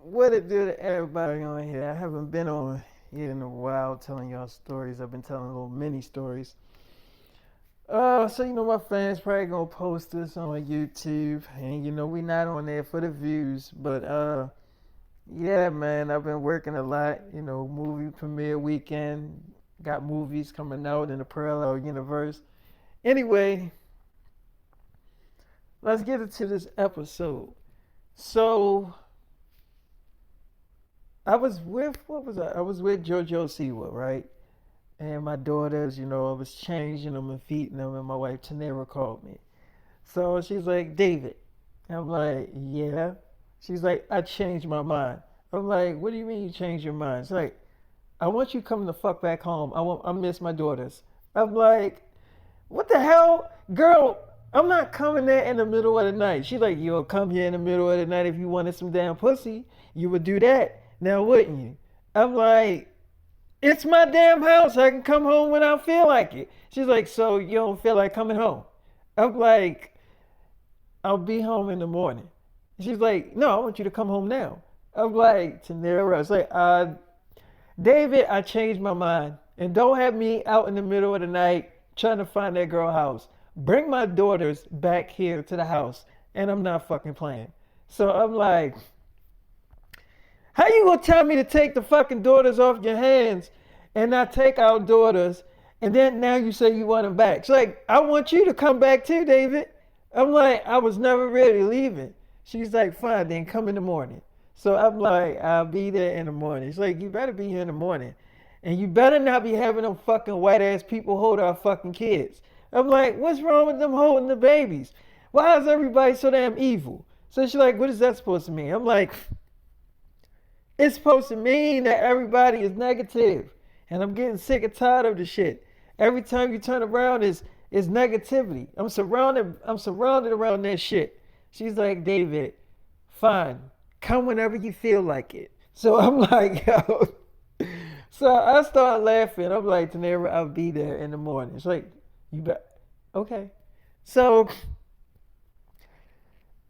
What it do to everybody on here? I haven't been on here in a while telling y'all stories. I've been telling little mini stories. So my fans probably gonna post this on YouTube, and we not on there for the views, but yeah, man, I've been working a lot. Movie premiere weekend, got movies coming out in the parallel universe. Anyway, let's get into this episode. So I was with what was I? I was with Jojo Siwa, right? And my daughters, I was changing them and feeding them, and my wife Tanera called me. So she's like, David. I'm like, yeah. She's like, I changed my mind. I'm like, what do you mean you changed your mind? She's like, I want you coming the fuck back home. I miss my daughters. I'm like, what the hell? Girl, I'm not coming there in the middle of the night. She's like, you'll come here in the middle of the night if you wanted some damn pussy. You would do that. Now, wouldn't you? I'm like, it's my damn house. I can come home when I feel like it. She's like, so you don't feel like coming home? I'm like, I'll be home in the morning. She's like, no, I want you to come home now. I'm like, Tanera, it's like, David, I changed my mind. And don't have me out in the middle of the night trying to find that girl house. Bring my daughters back here to the house. And I'm not fucking playing. So I'm like, how you gonna tell me to take the fucking daughters off your hands and not take our daughters, and then now you say you want them back? She's like, I want you to come back too, David. I'm like, I was never really leaving. She's like, fine, then come in the morning. So I'm like, I'll be there in the morning. She's like, you better be here in the morning. And you better not be having them fucking white ass people hold our fucking kids. I'm like, what's wrong with them holding the babies? Why is everybody so damn evil? So she's like, what is that supposed to mean? I'm like, it's supposed to mean that everybody is negative. And I'm getting sick and tired of the shit. Every time you turn around is negativity. I'm surrounded around that shit. She's like, David, fine. Come whenever you feel like it. So I'm like, yo. So I start laughing. I'm like, Tanera, I'll be there in the morning. It's like, you bet. Okay. So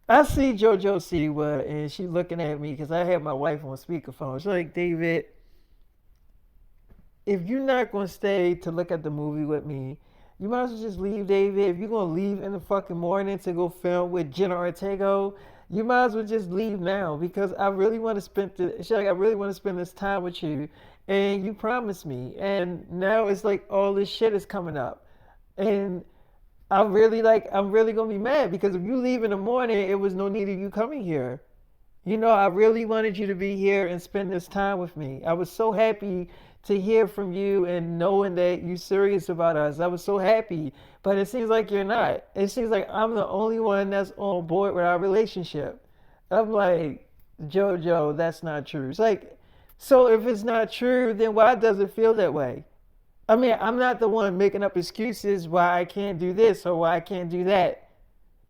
I see Jojo Siwa, and she looking at me because I had my wife on speakerphone. She's like, David, if you're not going to stay to look at the movie with me, you might as well just leave, David. If you're going to leave in the fucking morning to go film with Jenna Ortega, you might as well just leave now because I really want to I really want to spend this time with you. And you promised me. And now it's like all this shit is coming up. And I'm really gonna be mad because if you leave in the morning, it was no need of you coming here. I really wanted you to be here and spend this time with me. I was so happy to hear from you and knowing that you're serious about us. I was so happy, but it seems like you're not. It seems like I'm the only one that's on board with our relationship. I'm like, Jojo, that's not true. It's like, so if it's not true, then why does it feel that way? I mean, I'm not the one making up excuses why I can't do this or why I can't do that.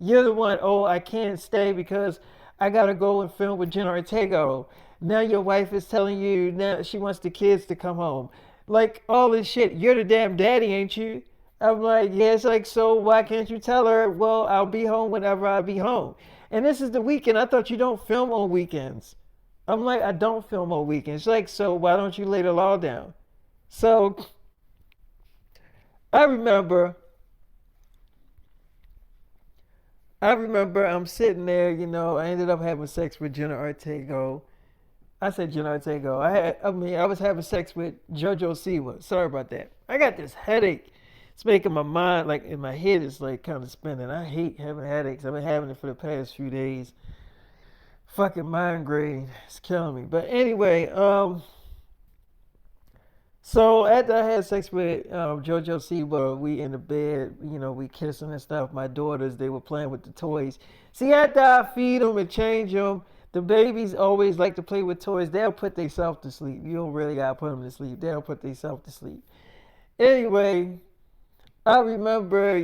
You're the one, oh, I can't stay because I gotta go and film with Jenna Ortega. Now your wife is telling you now she wants the kids to come home. Like all this shit. You're the damn daddy, ain't you? I'm like, yeah, it's like, so why can't you tell her, well, I'll be home whenever I'll be home? And this is the weekend. I thought you don't film on weekends. I'm like, I don't film on weekends. She's like, so why don't you lay the law down? So I remember I remember I'm sitting there, I ended up having sex with Jenna Ortega. I said Jenna Ortega. I was having sex with Jojo Siwa. Sorry about that. I got this headache. It's making my mind, like, in my head is like kind of spinning. I hate having headaches. I've been having it for the past few days. Fucking migraine. It's killing me. But anyway, so after I had sex with JoJo Siwa, we in the bed, we kissing and stuff. My daughters, they were playing with the toys. See, after I feed them and change them, the babies always like to play with toys. They'll put themselves to sleep. You don't really gotta put them to sleep. They'll put themselves to sleep. Anyway, I remember,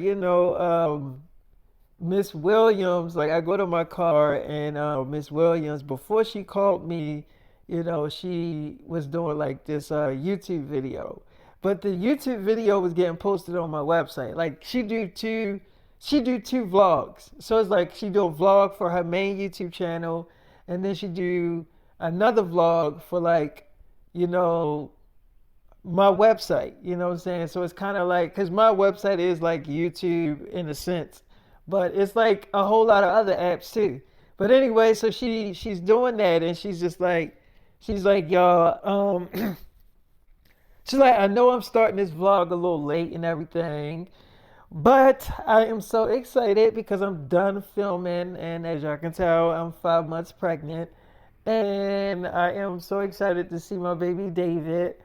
Miss Williams, like I go to my car and Miss Williams, before she called me, she was doing like this YouTube video. But the YouTube video was getting posted on my website. Like she do two vlogs. So it's like she do a vlog for her main YouTube channel, and then she do another vlog for like, you know, my website. You know what I'm saying? So it's kind of like, cause my website is like YouTube in a sense, but it's like a whole lot of other apps too. But anyway, so she's doing that, and she's like, y'all, she's like, I know I'm starting this vlog a little late and everything, but I am so excited because I'm done filming, and as y'all can tell, I'm 5 months pregnant, and I am so excited to see my baby David.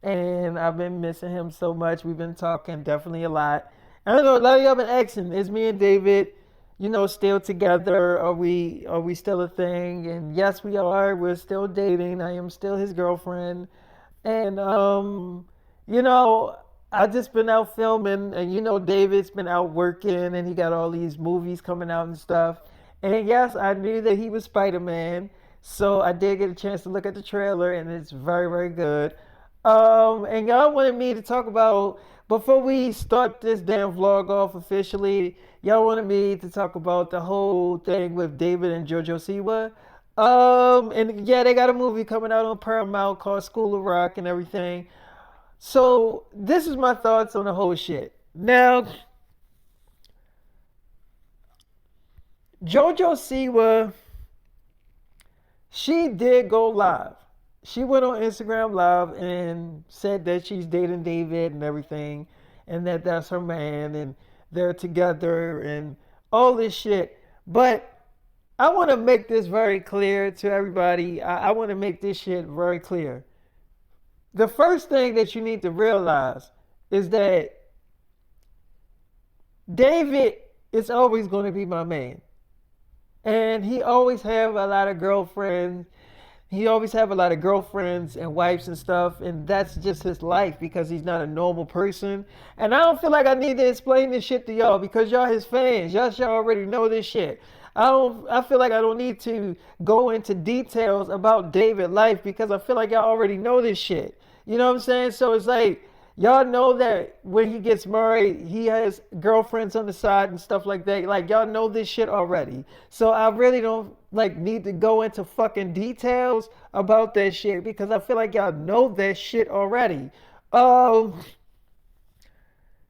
And I've been missing him so much. We've been talking definitely a lot. I don't know, a lot of y'all been asking, is me and David, still together? Are we still a thing? And yes, we are. We're still dating. I am still his girlfriend. And you know, I just been out filming, and David's been out working, and he got all these movies coming out and stuff. And yes, I knew that he was Spider-Man, so I did get a chance to look at the trailer, and it's very, very good. And y'all wanted me to talk about, before we start this damn vlog off officially, y'all wanted me to talk about the whole thing with David and Jojo Siwa. And yeah, they got a movie coming out on Paramount called School of Rock and everything. So this is my thoughts on the whole shit. Now, Jojo Siwa, she did go live. She went on Instagram live and said that she's dating David and everything, and that that's her man, and they're together and all this shit. But I want to make this very clear to everybody. I want to make this shit very clear. The first thing that you need to realize is that David is always going to be my man. And he always have a lot of girlfriends. He always have a lot of girlfriends and wives and stuff, and that's just his life because he's not a normal person. And I don't feel like I need to explain this shit to y'all because y'all his fans. Y'all already know this shit. I feel like I don't need to go into details about David life because I feel like y'all already know this shit. You know what I'm saying? So it's like y'all know that when he gets married, he has girlfriends on the side and stuff like that. Like y'all know this shit already. So I really don't like need to go into fucking details about that shit because I feel like y'all know that shit already. Um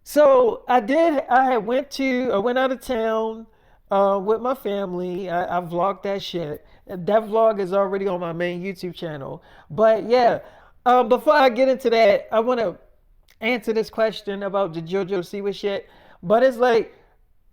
so I went out of town with my family. I vlogged that shit. That vlog is already on my main YouTube channel. But yeah, before I get into that, I want to answer this question about the JoJo Siwa shit. But it's like,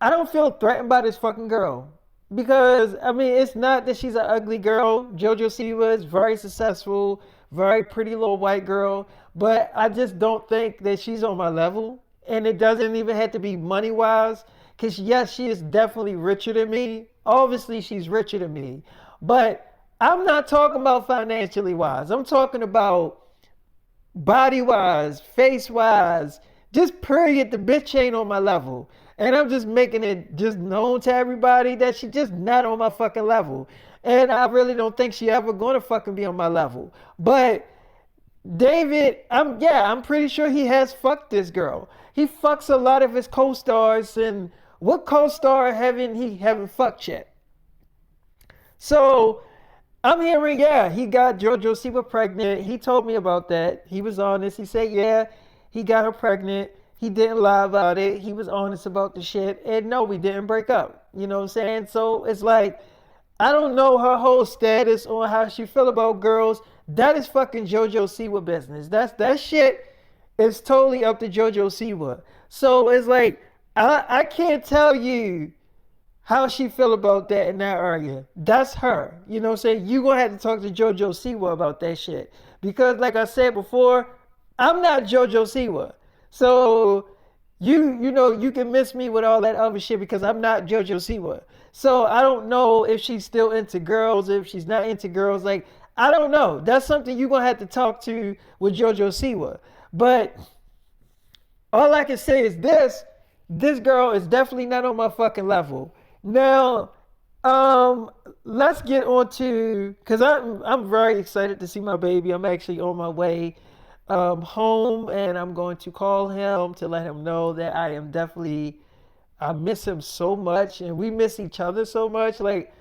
I don't feel threatened by this fucking girl. Because, I mean, it's not that she's an ugly girl. JoJo Siwa is very successful, very pretty little white girl. But I just don't think that she's on my level. And it doesn't even have to be money wise. Because, yes, she is definitely richer than me. Obviously, she's richer than me. But I'm not talking about financially wise. I'm talking about body wise, face wise, just period. The bitch ain't on my level. And I'm just making it just known to everybody that she just not on my fucking level. And I really don't think she ever gonna fucking be on my level. But David, I'm pretty sure he has fucked this girl. He fucks a lot of his co-stars, and what co-star haven't fucked yet? So I'm hearing, yeah, he got Jojo Siwa pregnant. He told me about that. He was honest. He said, yeah, he got her pregnant. He didn't lie about it. He was honest about the shit. And no, we didn't break up. You know what I'm saying? So it's like, I don't know her whole status on how she feel about girls. That is fucking Jojo Siwa business. That shit is totally up to Jojo Siwa. So it's like, I can't tell you how she feel about that in that area. That's her. You know what I'm saying? You gonna have to talk to JoJo Siwa about that shit. Because like I said before, I'm not JoJo Siwa. So you can miss me with all that other shit because I'm not JoJo Siwa. So I don't know if she's still into girls, if she's not into girls. Like, I don't know. That's something you're gonna have to talk to with JoJo Siwa. But all I can say is this girl is definitely not on my fucking level. Now, let's get on to, because I'm very excited to see my baby. I'm actually on my way home, and I'm going to call him to let him know that I miss him so much, and we miss each other so much. Like,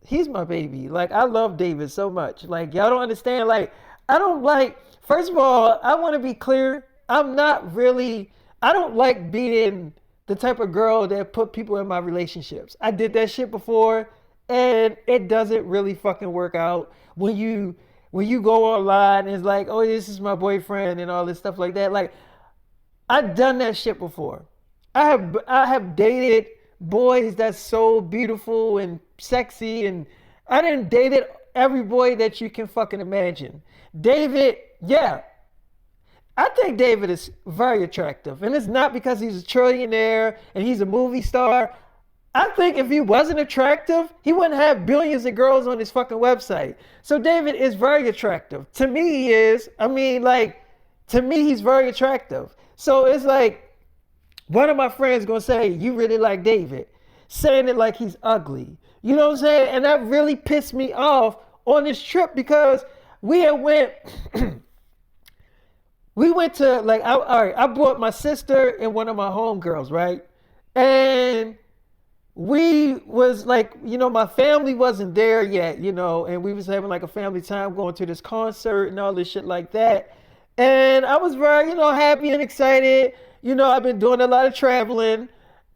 he's my baby. Like I love David so much. Like y'all don't understand. Like I don't like. First of all, I want to be clear. I'm not really. I don't like being the type of girl that put people in my relationships. I did that shit before, and it doesn't really fucking work out when you go online and it's like, oh, this is my boyfriend and all this stuff like that. Like I've done that shit before. I have dated boys that's so beautiful and sexy, and I didn't dated every boy that you can fucking imagine. David, yeah, I think David is very attractive, and it's not because he's a trillionaire and he's a movie star. I think if he wasn't attractive, he wouldn't have billions of girls on his fucking website. So David is very attractive. To me, he is. I mean, like, to me, he's very attractive. So it's like one of my friends gonna say, "You really like David," saying it like he's ugly. You know what I'm saying? And that really pissed me off on this trip because we had went. We went to like all right, I brought my sister and one of my homegirls, right? And we was like, my family wasn't there yet, and we was having like a family time going to this concert and all this shit like that. And I was very, happy and excited. I've been doing a lot of traveling.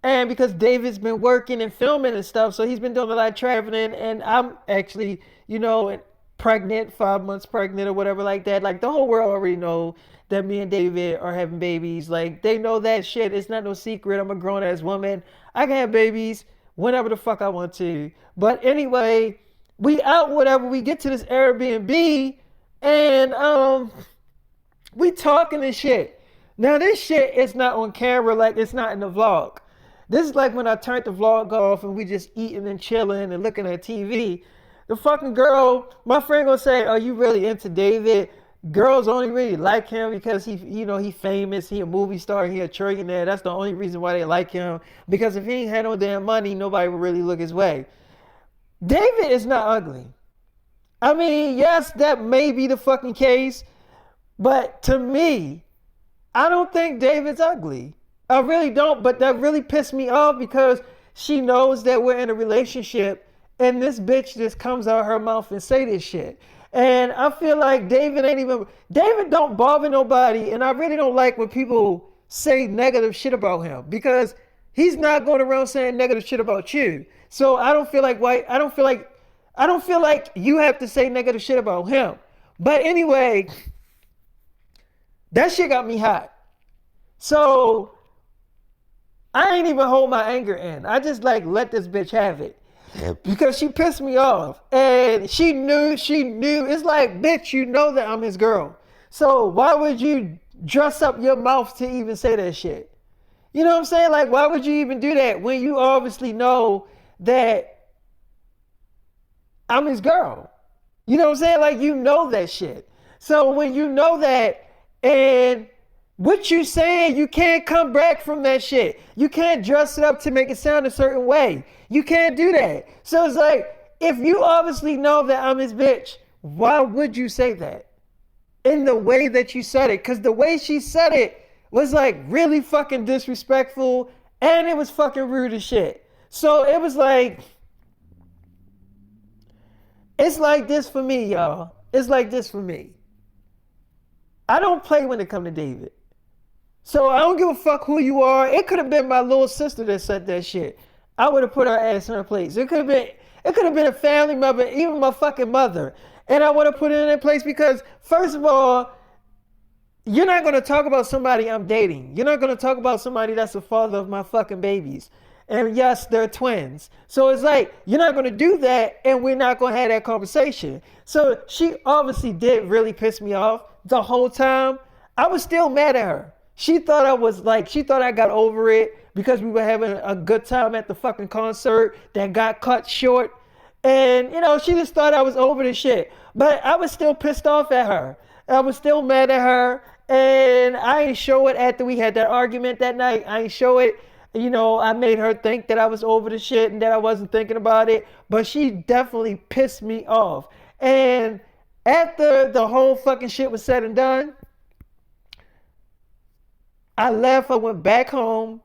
And because David's been working and filming and stuff, so he's been doing a lot of traveling. And I'm actually, pregnant, 5 months pregnant or whatever like that. Like the whole world already know that me and David are having babies. Like they know that shit. It's not no secret. I'm a grown ass woman. I can have babies whenever the fuck I want to. But anyway, we out whatever. We get to this Airbnb and we talking and shit. Now this shit is not on camera, like it's not in the vlog. This is like when I turned the vlog off and we just eating and chilling and looking at TV. The fucking girl, my friend gonna say, "Are you really into David?" Girls only really like him because he famous, he a movie star, he a trillionaire. That's the only reason why they like him. Because if he ain't had no damn money, nobody would really look his way. David is not ugly. I mean, yes, that may be the fucking case, but to me, I don't think David's ugly. I really don't, but that really pissed me off because she knows that we're in a relationship and this bitch just comes out her mouth and say this shit. And I feel like David don't bother nobody. And I really don't like when people say negative shit about him because he's not going around saying negative shit about you. So I don't feel like I don't feel like you have to say negative shit about him. But anyway, that shit got me hot. So I ain't even hold my anger in. I just like let this bitch have it. Because she pissed me off. And she knew. It's like, bitch, you know that I'm his girl. So why would you dress up your mouth to even say that shit? You know what I'm saying? Like, why would you even do that when you obviously know that I'm his girl? You know what I'm saying? Like, you know that shit. So when you know that and what you saying, you can't come back from that shit. You can't dress it up to make it sound a certain way. You can't do that. So it's like, if you obviously know that I'm his bitch, why would you say that? In the way that you said it. Because the way she said it was like really fucking disrespectful and it was fucking rude as shit. So it was like, it's like this for me, y'all. It's like this for me. I don't play when it comes to David. So I don't give a fuck who you are. It could have been my little sister that said that shit. I would have put her ass in her place. It could have been a family member, even my fucking mother. And I would have put it in their place because, first of all, you're not going to talk about somebody I'm dating. You're not going to talk about somebody that's the father of my fucking babies. And yes, they're twins. So it's like, you're not going to do that and we're not going to have that conversation. So she obviously did really piss me off the whole time. I was still mad at her. She thought I got over it because we were having a good time at the fucking concert that got cut short. And, she just thought I was over the shit. But I was still pissed off at her. I was still mad at her. And I ain't show it after we had that argument that night. I ain't show it. I made her think that I was over the shit and that I wasn't thinking about it. But she definitely pissed me off. And after the whole fucking shit was said and done, I left. I went back home.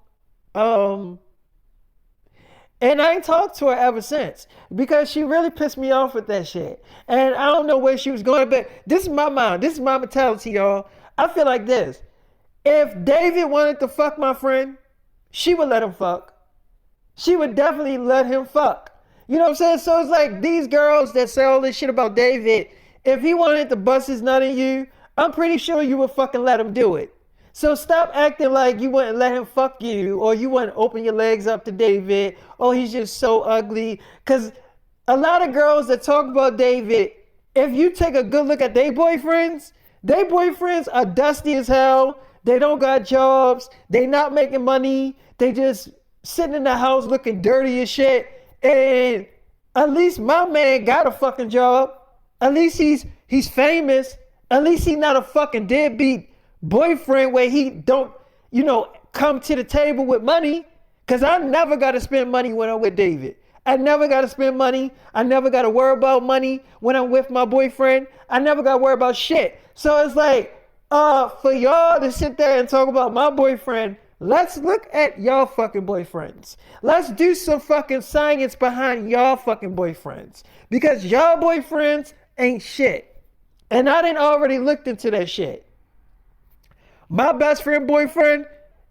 And I ain't talked to her ever since because she really pissed me off with that shit. And I don't know where she was going, but this is my mind. This is my mentality, y'all. I feel like this. If David wanted to fuck my friend, she would let him fuck. She would definitely let him fuck. You know what I'm saying? So it's like these girls that say all this shit about David, if he wanted to bust his nut in you, I'm pretty sure you would fucking let him do it. So stop acting like you wouldn't let him fuck you or you wouldn't open your legs up to David. Oh, he's just so ugly. Because a lot of girls that talk about David, if you take a good look at their boyfriends are dusty as hell. They don't got jobs. They not making money. They just sitting in the house looking dirty as shit. And at least my man got a fucking job. At least he's famous. At least he's not a fucking deadbeat boyfriend where he don't, come to the table with money. Cause I never gotta spend money when I'm with David. I never gotta spend money. I never gotta worry about money when I'm with my boyfriend. I never gotta worry about shit. So it's like, for y'all to sit there and talk about my boyfriend, let's look at y'all fucking boyfriends. Let's do some fucking science behind y'all fucking boyfriends. Because y'all boyfriends ain't shit. And I done already looked into that shit. My best friend boyfriend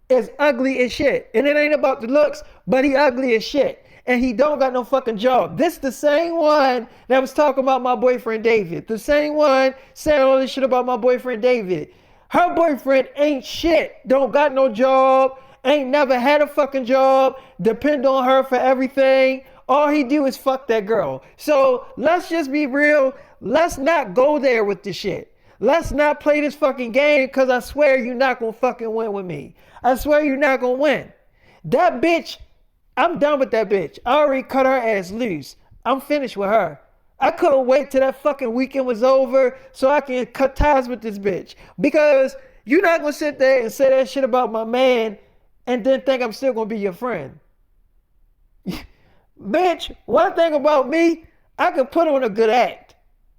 is ugly as shit. And it ain't about the looks, but he ugly as shit. And he don't got no fucking job. This the same one that was talking about my boyfriend David. The same one saying all this shit about my boyfriend David. Her boyfriend ain't shit. Don't got no job. Ain't never had a fucking job. Depend on her for everything. All he do is fuck that girl. So let's just be real. Let's not go there with this shit. Let's not play this fucking game because I swear you're not going to fucking win with me. I swear you're not going to win. That bitch, I'm done with that bitch. I already cut her ass loose. I'm finished with her. I couldn't wait till that fucking weekend was over so I can cut ties with this bitch. Because you're not going to sit there and say that shit about my man and then think I'm still going to be your friend. Bitch, one thing about me, I can put on a good act.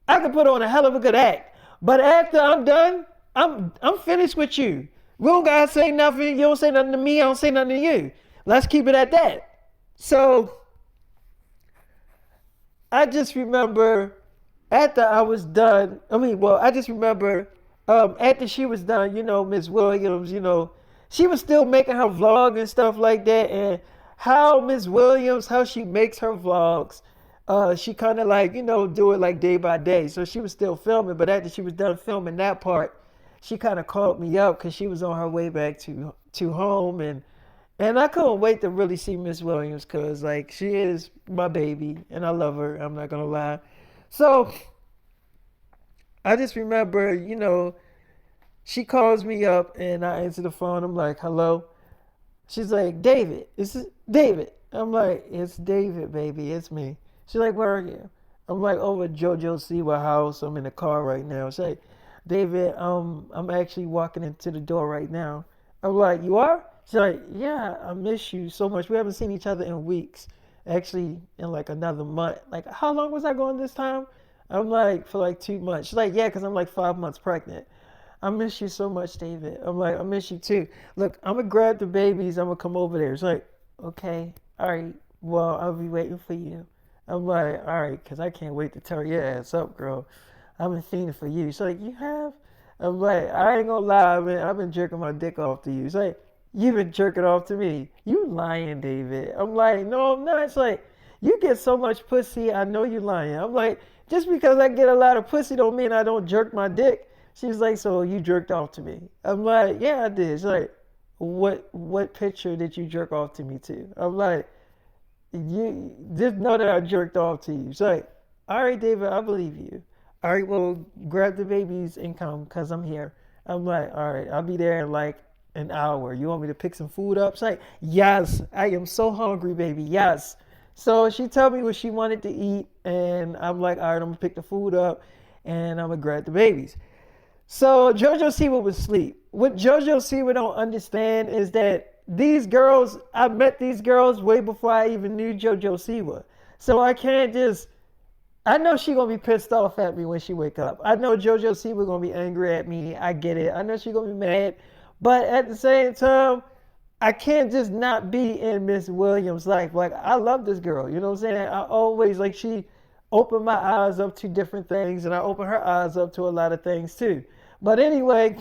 I can put on a hell of a good act. But after I'm done, I'm finished with you. We don't gotta say nothing. You don't say nothing to me. I don't say nothing to you. Let's keep it at that. So I just remember after I was done. I just remember after she was done. Miss Williams. She was still making her vlog and stuff like that. And how Miss Williams, how she makes her vlogs. She kind of like, do it like day by day. So she was still filming, but after she was done filming that part, she kind of called me up because she was on her way back to home. And I couldn't wait to really see Miss Williams because, like, she is my baby and I love her. I'm not going to lie. So I just remember, she calls me up and I answer the phone. I'm like, hello. She's like, David, is it David? I'm like, it's David, baby. It's me. She's like, where are you? I'm like, over at Jojo Siwa house. I'm in the car right now. She's like, David, I'm actually walking into the door right now. I'm like, you are? She's like, yeah, I miss you so much. We haven't seen each other in weeks. Actually, in like another month. Like, how long was I going this time? I'm like, for like 2 months. She's like, yeah, because I'm like 5 months pregnant. I miss you so much, David. I'm like, I miss you too. Look, I'm going to grab the babies. I'm going to come over there. She's like, okay, all right. Well, I'll be waiting for you. I'm like, all right, because I can't wait to tear your ass up, girl. I've been fiending for you. She's like, you have? I'm like, I ain't gonna lie, man. I've been jerking my dick off to you. She's like, you've been jerking off to me. You lying, David. I'm like, no, I'm not. It's like, you get so much pussy, I know you lying. I'm like, just because I get a lot of pussy don't mean I don't jerk my dick. She's like, so you jerked off to me? I'm like, yeah, I did. She's like, what picture did you jerk off to me to? I'm like, you just know that I jerked off to you. She's like, all right, David, I believe you. All right, well, grab the babies and come because I'm here. I'm like, all right, I'll be there in like an hour. You want me to pick some food up? She's like, yes, I am so hungry, baby. Yes. So she told me what she wanted to eat. And I'm like, all right, I'm going to pick the food up and I'm going to grab the babies. So Jojo Siwa was asleep. What Jojo Siwa don't understand is that these girls, I met these girls way before I even knew Jojo Siwa. So I can't just, I know she gonna be pissed off at me when she wake up. I know Jojo Siwa gonna be angry at me. I get it. I know she gonna be mad. But at the same time, I can't just not be in Miss Williams' life. Like I love this girl, you know what I'm saying? I always like she opened my eyes up to different things, and I opened her eyes up to a lot of things too. But anyway,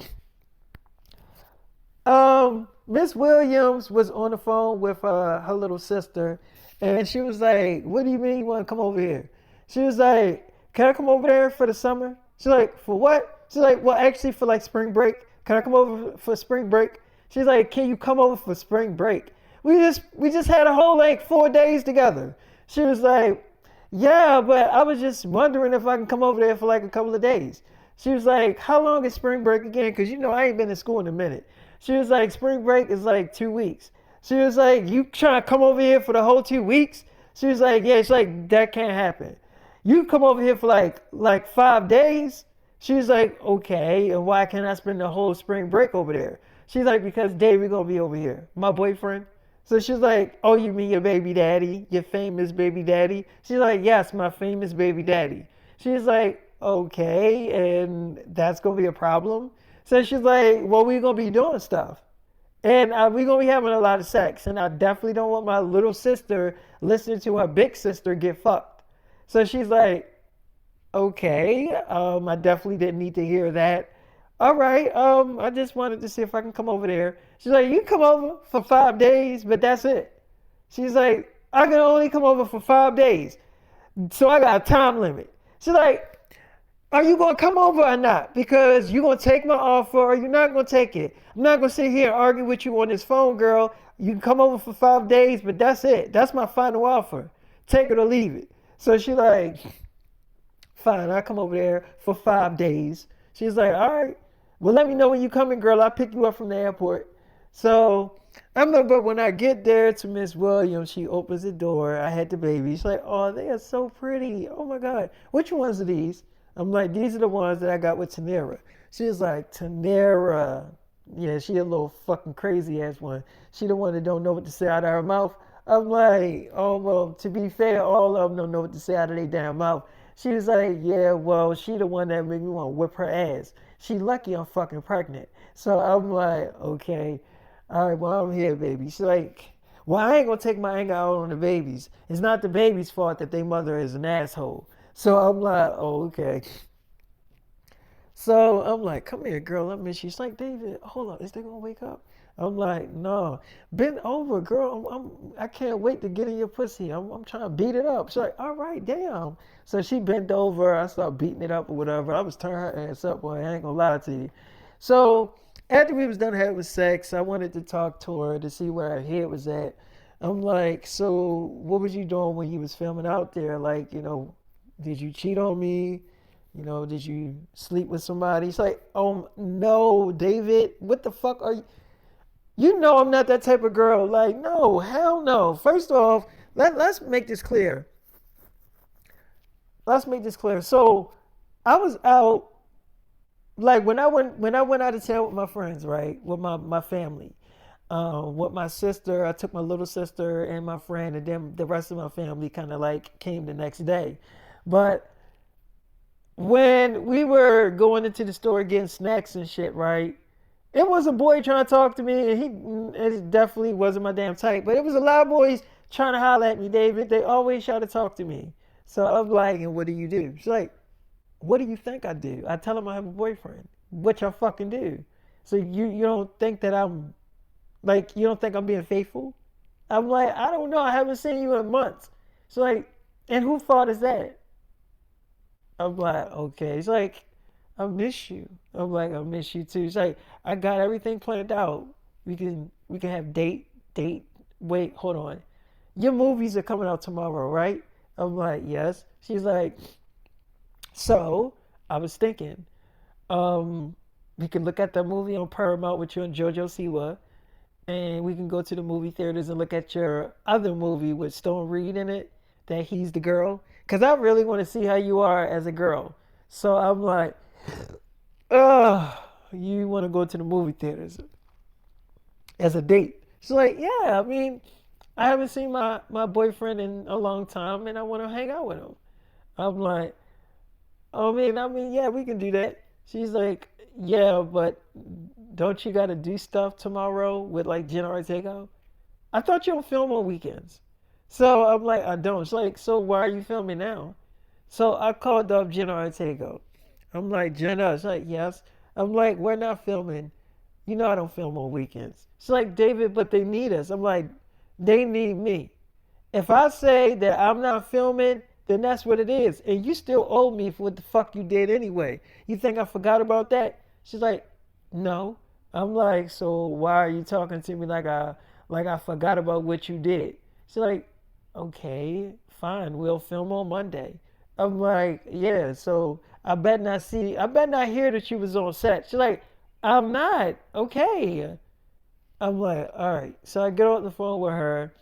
Miss Williams was on the phone with her little sister, and she was like, "What do you mean you want to come over here?" She was like, "Can I come over there for the summer?" She's like, "For what?" She's like, "Well, actually, for like spring break. Can I come over for spring break?" She's like, "Can you come over for spring break?" We just had a whole like 4 days together. She was like, "Yeah, but I was just wondering if I can come over there for like a couple of days." She was like, "How long is spring break again? Because you know I ain't been in school in a minute." She was like, "Spring break is like 2 weeks." She was like, "You trying to come over here for the whole 2 weeks?" She was like, "Yeah." She's like, "That can't happen. You come over here for like 5 days." She was like, "Okay, and why can't I spend the whole spring break over there?" She's like, "Because David gonna be over here, my boyfriend." So she's like, "Oh, you mean your baby daddy, your famous baby daddy?" She's like, "Yes, my famous baby daddy." She's like, "Okay, and that's gonna be a problem." So she's like, "Well, we're gonna be doing stuff, and we're gonna be having a lot of sex, and I definitely don't want my little sister listening to her big sister get fucked." So she's like, "Okay, I definitely didn't need to hear that. All right, I just wanted to see if I can come over there." She's like, "You can come over for 5 days, but that's it." She's like, "I can only come over for 5 days, so I got a time limit." She's like, "Are you gonna come over or not? Because you gonna take my offer or you're not gonna take it. I'm not gonna sit here and argue with you on this phone, girl. You can come over for 5 days, but that's it. That's my final offer. Take it or leave it." So she like, "Fine, I'll come over there for 5 days." She's like, "All right. Well, let me know when you coming, girl. I'll pick you up from the airport." So I'm like, but when I get there to Miss Williams, she opens the door. I had the baby. She's like, "Oh, they are so pretty. Oh my God. Which ones are these?" I'm like, "These are the ones that I got with Tanera." She was like, "Tanera." Yeah, she a little fucking crazy ass one. She the one that don't know what to say out of her mouth. I'm like, "Oh, well, to be fair, all of them don't know what to say out of their damn mouth." She was like, "Yeah, well, she the one that made me want to whip her ass. She lucky I'm fucking pregnant." So I'm like, "Okay, all right, well, I'm here, baby." She's like, "Well, I ain't gonna take my anger out on the babies. It's not the baby's fault that their mother is an asshole." So I'm like, "Oh, okay." So I'm like, "Come here, girl. I miss you." She's like, "David, hold on. Is they gonna wake up?" I'm like, "No. Bend over, girl. I can't wait to get in your pussy. I'm trying to beat it up." She's like, "All right, damn." So she bent over. I started beating it up or whatever. I was turning her ass up, boy. I ain't gonna lie to you. So after we was done having sex, I wanted to talk to her to see where her head was at. I'm like, "So what was you doing when you was filming out there? Like, did you cheat on me? Did you sleep with somebody?" It's like, "Oh no, David, what the fuck are you? You know I'm not that type of girl. Like, no, hell no." First off, let's make this clear. Let's make this clear. So I was out like when I went out of town with my friends, right? With my family. With my sister, I took my little sister and my friend, and then the rest of my family kind of like came the next day. But when we were going into the store getting snacks and shit, right? It was a boy trying to talk to me, and it definitely wasn't my damn type. But it was a lot of boys trying to holler at me, David. They always try to talk to me. So I'm like, "And what do you do?" She's like, "What do you think I do?" I tell them I have a boyfriend. What y'all fucking do? So you don't think that I'm like you don't think I'm being faithful? I'm like, "I don't know. I haven't seen you in months." She's like, "And whose fault is that?" I'm like, "Okay." It's like, "I miss you." I'm like, "I miss you too." It's like, "I got everything planned out. We can have date. Wait, hold on. Your movies are coming out tomorrow, right?" I'm like, "Yes." She's like, "So I was thinking, um, we can look at the movie on Paramount with you and Jojo Siwa, and we can go to the movie theaters and look at your other movie with Stone Reed in it, that he's the girl. Cause I really want to see how you are as a girl." So I'm like, "Ugh, you want to go to the movie theaters as a date?" She's like, "Yeah, I mean, I haven't seen my boyfriend in a long time, and I want to hang out with him." I'm like, "Oh man, I mean, yeah, we can do that." She's like, Yeah, but don't you got to do stuff tomorrow with like Jenna Ortega? I thought you don't film on weekends. So I'm like, I don't. It's like, so why are you filming now? So I called up Jenna Ortega. I'm like, Jenna, it's like, yes. I'm like, we're not filming. You know I don't film on weekends. She's like, David, but they need us. I'm like, they need me. If I say that I'm not filming, then that's what it is. And you still owe me for what the fuck you did anyway. You think I forgot about that? She's like, no. I'm like, so why are you talking to me like I forgot about what you did? She's like, okay, fine, we'll film on Monday. I'm like, yeah, so I bet not hear that you was on set. She's like, I'm not. Okay. I'm like, all right. So I get on the phone with her,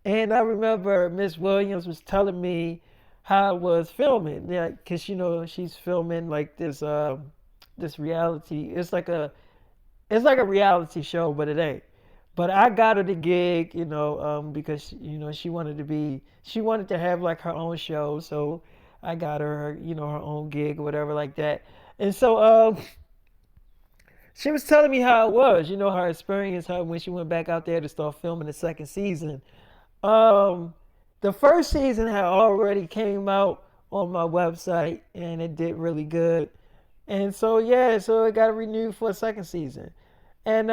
and I remember Miss Williams was telling me how I was filming. Yeah, because she's filming like this reality. It's like a reality show, but it ain't. But I got her the gig, because she wanted to have like her own show, so I got her, her own gig or whatever like that. And so she was telling me how it was, her experience, how when she went back out there to start filming the second season. Um, the first season had already came out on my website and it did really good. And so yeah, so it got renewed for a second season. And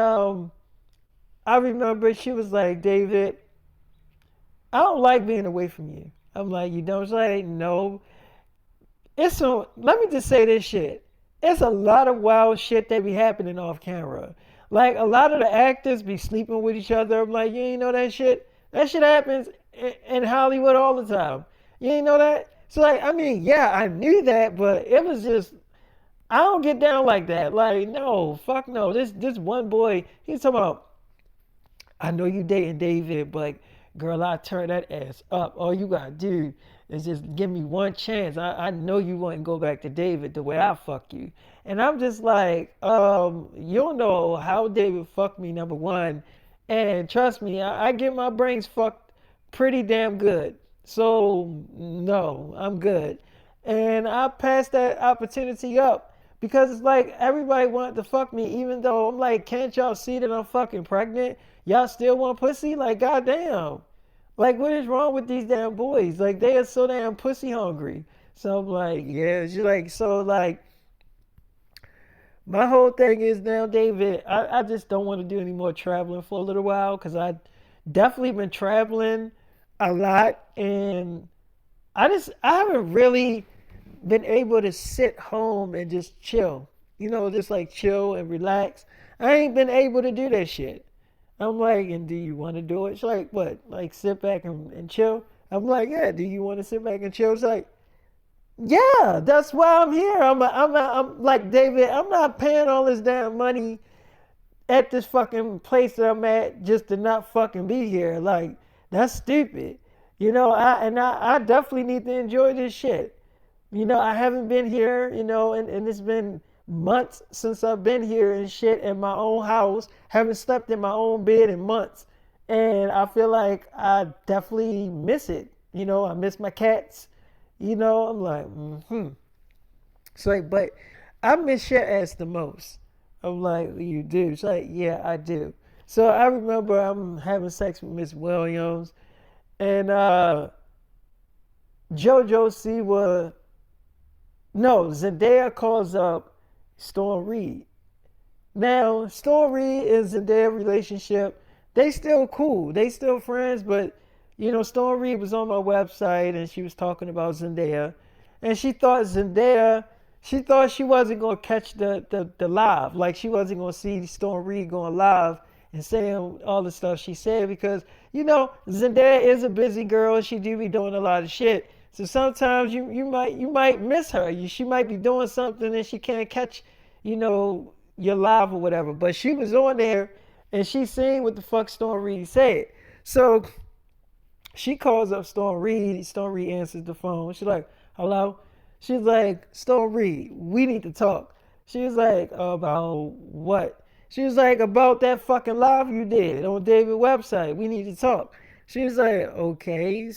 I remember she was like, David, I don't like being away from you. I'm like, you don't say no. Let me just say this shit. It's a lot of wild shit that be happening off camera. Like a lot of the actors be sleeping with each other. I'm like, you ain't know that shit? That shit happens in Hollywood all the time. You ain't know that? So like, I mean, yeah, I knew that, but it was just I don't get down like that. Like, no, fuck no. This one boy, he's talking about I know you dating David, but girl, I turn that ass up. All you gotta do is just give me one chance. I know you wouldn't go back to David the way I fuck you. And I'm just like, you don't know how David fucked me, number one. And trust me, I get my brains fucked pretty damn good. So no, I'm good. And I passed that opportunity up because it's like everybody wanted to fuck me, even though I'm like, can't y'all see that I'm fucking pregnant? Y'all still want pussy? Like, goddamn. Like, what is wrong with these damn boys? Like, they are so damn pussy hungry. So I'm like, yeah, she's like, so like, my whole thing is now, David, I just don't want to do any more traveling for a little while because I definitely been traveling a lot and I haven't really been able to sit home and just chill. Just like chill and relax. I ain't been able to do that shit. I'm like, and do you want to do it? She's like, what? Like sit back and chill? I'm like, yeah, do you want to sit back and chill? It's like, yeah, that's why I'm here. I'm like, David, I'm not paying all this damn money at this fucking place that I'm at just to not fucking be here. Like, that's stupid. I definitely need to enjoy this shit. I haven't been here, and it's been months since I've been here and shit in my own house. Haven't slept in my own bed in months. And I feel like I definitely miss it. I miss my cats. I'm like, It's like, but I miss your ass the most. I'm like, you do? It's like, yeah, I do. So I remember I'm having sex with Miss Williams and Jojo Siwa. No, Zendaya calls up Storm Reed. Now, Storm Reed and Zendaya relationship, they still cool. They still friends, but Storm Reed was on my website and she was talking about Zendaya. And she thought she wasn't gonna catch the live. Like she wasn't gonna see Storm Reed going live and saying all the stuff she said because, Zendaya is a busy girl. She do be doing a lot of shit. So sometimes you might miss her. She might be doing something and she can't catch, your live or whatever. But she was on there and she seen what the fuck Storm Reed said. So she calls up Storm Reed. Storm Reed answers the phone. She's like, hello? She's like, Storm Reed, we need to talk. She was like, about what? She was like, about that fucking live you did on David's website. We need to talk. She was like, okay,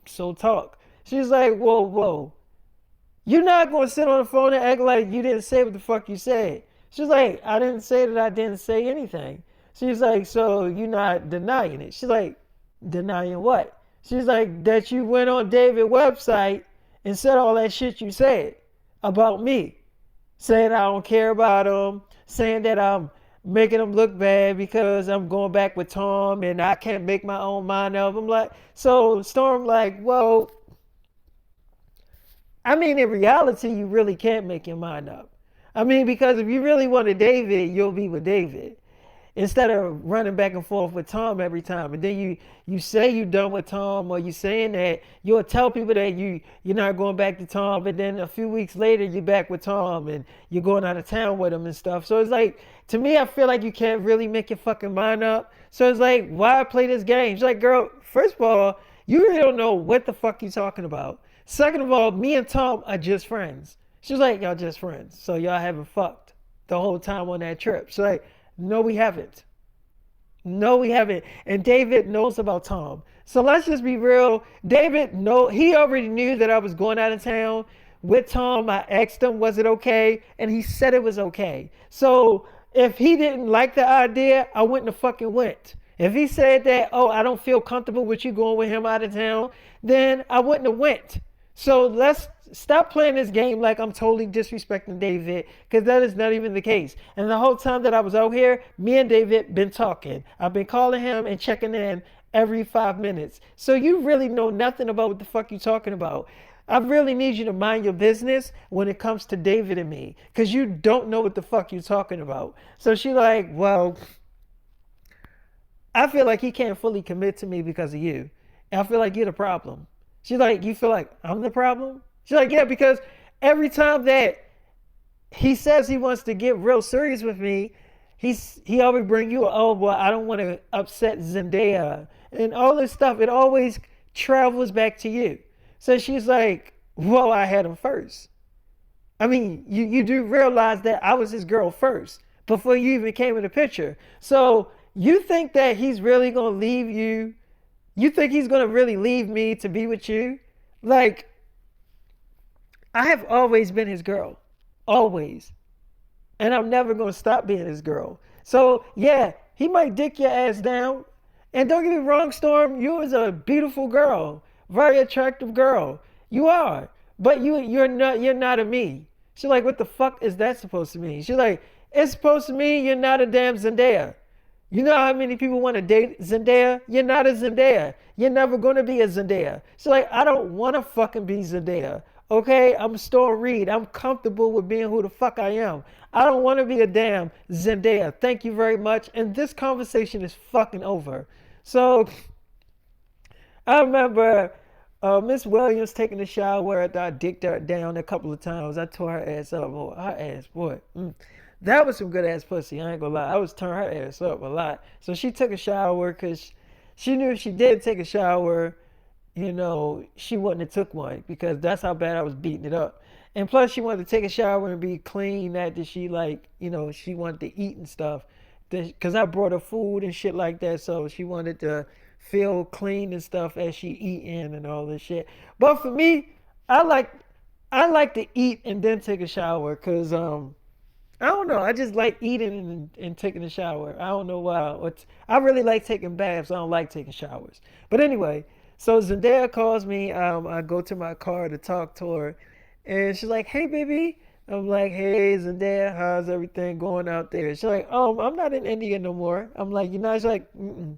so talk. She's like, whoa, whoa. You're not gonna sit on the phone and act like you didn't say what the fuck you said. She's like, I didn't say that I didn't say anything. She's like, so you're not denying it. She's like, denying what? She's like, that you went on David's website and said all that shit you said about me. Saying I don't care about him, saying that I'm making him look bad because I'm going back with Tom and I can't make my own mind up. I'm like, so Storm like, well, I mean, in reality, you really can't make your mind up. I mean, because if you really wanted David, you'll be with David instead of running back and forth with Tom every time. And then you say you're done with Tom, or you saying that you'll tell people that you're not going back to Tom, but then a few weeks later you're back with Tom and you're going out of town with him and stuff. So it's like, to me, I feel like you can't really make your fucking mind up. So it's like, why play this game? She's like, girl, first of all, you really don't know what the fuck you're talking about. Second of all, me and Tom are just friends. She's like, y'all just friends. So y'all haven't fucked the whole time on that trip. She's like, no, we haven't. No, we haven't. And David knows about Tom. So let's just be real. David, no, he already knew that I was going out of town with Tom. I asked him, was it okay? And he said it was okay. So if he didn't like the idea, I wouldn't have fucking went. If he said that, oh, I don't feel comfortable with you going with him out of town, then I wouldn't have went. So let's stop playing this game like I'm totally disrespecting David, because that is not even the case. And the whole time that I was out here, me and David been talking. I've been calling him and checking in every 5 minutes. So you really know nothing about what the fuck you're talking about. I really need you to mind your business when it comes to David and me, because you don't know what the fuck you're talking about. So she like, well, I feel like he can't fully commit to me because of you. And I feel like you're the problem. She's like, you feel like I'm the problem? She's like, yeah, because every time that he says he wants to get real serious with me, he always bring you, oh, well, I don't want to upset Zendaya and all this stuff. It always travels back to you. So she's like, well, I had him first. I mean, you do realize that I was his girl first before you even came in the picture. So you think that he's really going to leave you? You think he's going to really leave me to be with you? Like, I have always been his girl. Always. And I'm never going to stop being his girl. So, yeah, he might dick your ass down. And don't get me wrong, Storm, you is a beautiful girl. Very attractive girl. You are. But you're not a me. She's like, what the fuck is that supposed to mean? She's like, it's supposed to mean you're not a damn Zendaya. You know how many people want to date Zendaya? You're not a Zendaya. You're never going to be a Zendaya. She's like, I don't want to fucking be Zendaya. Okay, I'm Storm Reed. I'm comfortable with being who the fuck I am. I don't want to be a damn Zendaya. Thank you very much. And this conversation is fucking over. So I remember Miss Williams taking a shower after I dicked her down a couple of times. I tore her ass up. Oh, her ass, boy. That was some good ass pussy. I ain't gonna lie. I was turning her ass up a lot. So she took a shower because she knew if she did take a shower, she wouldn't have took one because that's how bad I was beating it up. And plus, she wanted to take a shower and be clean after she she wanted to eat and stuff. Because I brought her food and shit like that, so she wanted to feel clean and stuff as she eating and all this shit. But for me, I like to eat and then take a shower because I don't know. I just like eating and taking a shower. I don't know why. I really like taking baths. I don't like taking showers. But anyway, so Zendaya calls me. I go to my car to talk to her. And she's like, hey, baby. I'm like, hey, Zendaya, how's everything going out there? She's like, I'm not in India no more. I'm like, She's like, mm-mm.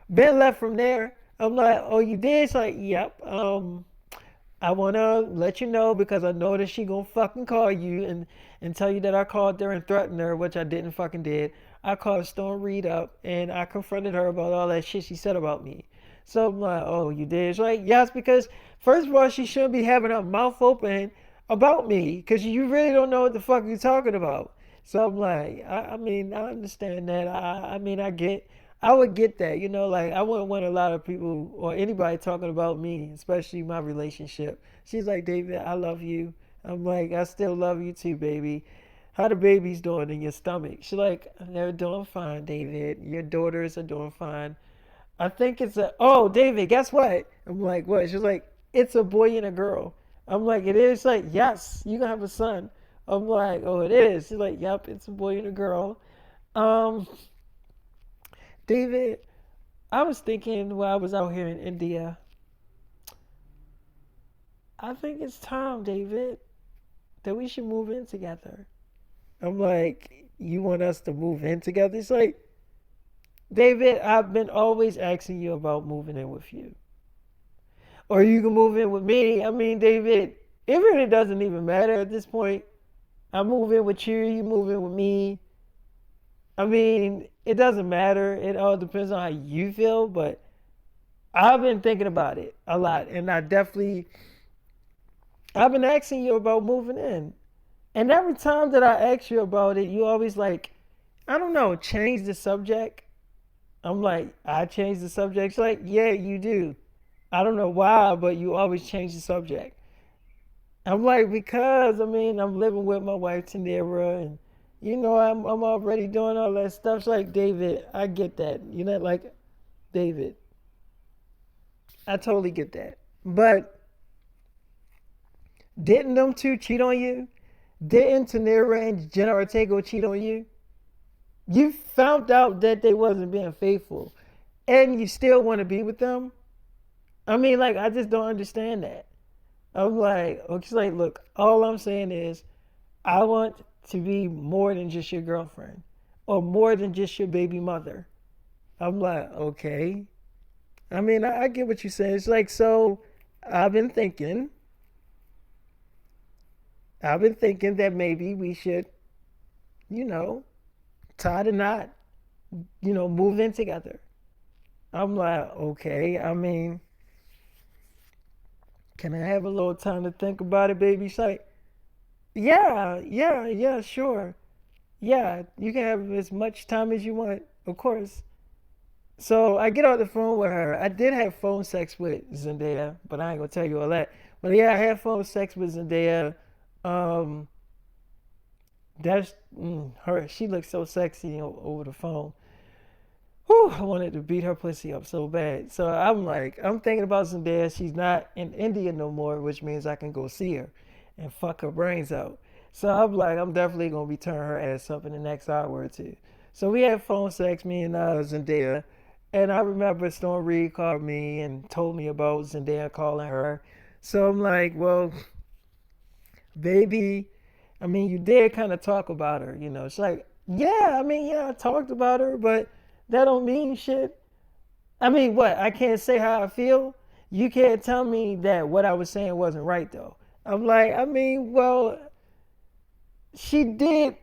Ben left from there. I'm like, oh, you did? She's like, yep. I want to let you know because I know that she gonna fucking call you and tell you that I called her and threatened her, which I didn't fucking did. I called Storm Reed up and I confronted her about all that shit she said about me. So I'm like, oh, you did? She's like, yes, because first of all, she shouldn't be having her mouth open about me because you really don't know what the fuck you're talking about. So I'm like, I mean, I understand that. I mean, I would get that, like I wouldn't want a lot of people or anybody talking about me, especially my relationship. She's like, David, I love you. I'm like, I still love you too, baby. How the baby's doing in your stomach? She's like, they're doing fine, David. Your daughters are doing fine. Oh, David, guess what? I'm like, what? She's like, it's a boy and a girl. I'm like, it is? She's like, yes, you gonna have a son. I'm like, oh, it is. She's like, yep, it's a boy and a girl. Um, David, I was thinking while I was out here in India, I think it's time, David, that we should move in together. I'm like, you want us to move in together? It's like, David, I've been always asking you about moving in with you. Or you can move in with me. I mean, David, it really doesn't even matter at this point. I move in with you, you move in with me. I mean, it doesn't matter. It all depends on how you feel, but I've been thinking about it a lot. And I've been asking you about moving in. And every time that I ask you about it, you always like, I don't know, change the subject. I'm like, I change the subject. She's like, yeah, you do. I don't know why, but you always change the subject. I'm like, because I mean, I'm living with my wife Tanira, and I'm already doing all that stuff. It's like, David, I get that. Like, David, I totally get that. But didn't them two cheat on you? Didn't Tanira and Jenna Ortega cheat on you? You found out that they wasn't being faithful, and you still want to be with them? I mean, like, I just don't understand that. I'm like, okay, she's like, look, all I'm saying is, I want to be more than just your girlfriend, or more than just your baby mother. I'm like, okay. I mean, I get what you're saying. It's like, so I've been thinking, I've been thinking that maybe we should, you know, tie the knot, move in together. I'm like, okay. I mean, can I have a little time to think about it, baby? She's like, yeah, yeah, yeah, sure. Yeah, you can have as much time as you want, of course. So I get off the phone with her. I did have phone sex with Zendaya, but I ain't gonna tell you all that. But yeah, I had phone sex with Zendaya. Um, that's her. She looks so sexy over the phone. Whew, I wanted to beat her pussy up so bad. So I'm like, I'm thinking about Zendaya. She's not in India no more, which means I can go see her and fuck her brains out. So I'm like, I'm definitely gonna be turning her ass up in the next hour or two. So we had phone sex, me and Zendaya. And I remember Storm Reed called me and told me about Zendaya calling her. So I'm like, well, baby, I mean, you did kind of talk about her, She's like, yeah, I mean, yeah, I talked about her, but that don't mean shit. I mean, what? I can't say how I feel. You can't tell me that what I was saying wasn't right, though. I'm like, I mean, well, she did,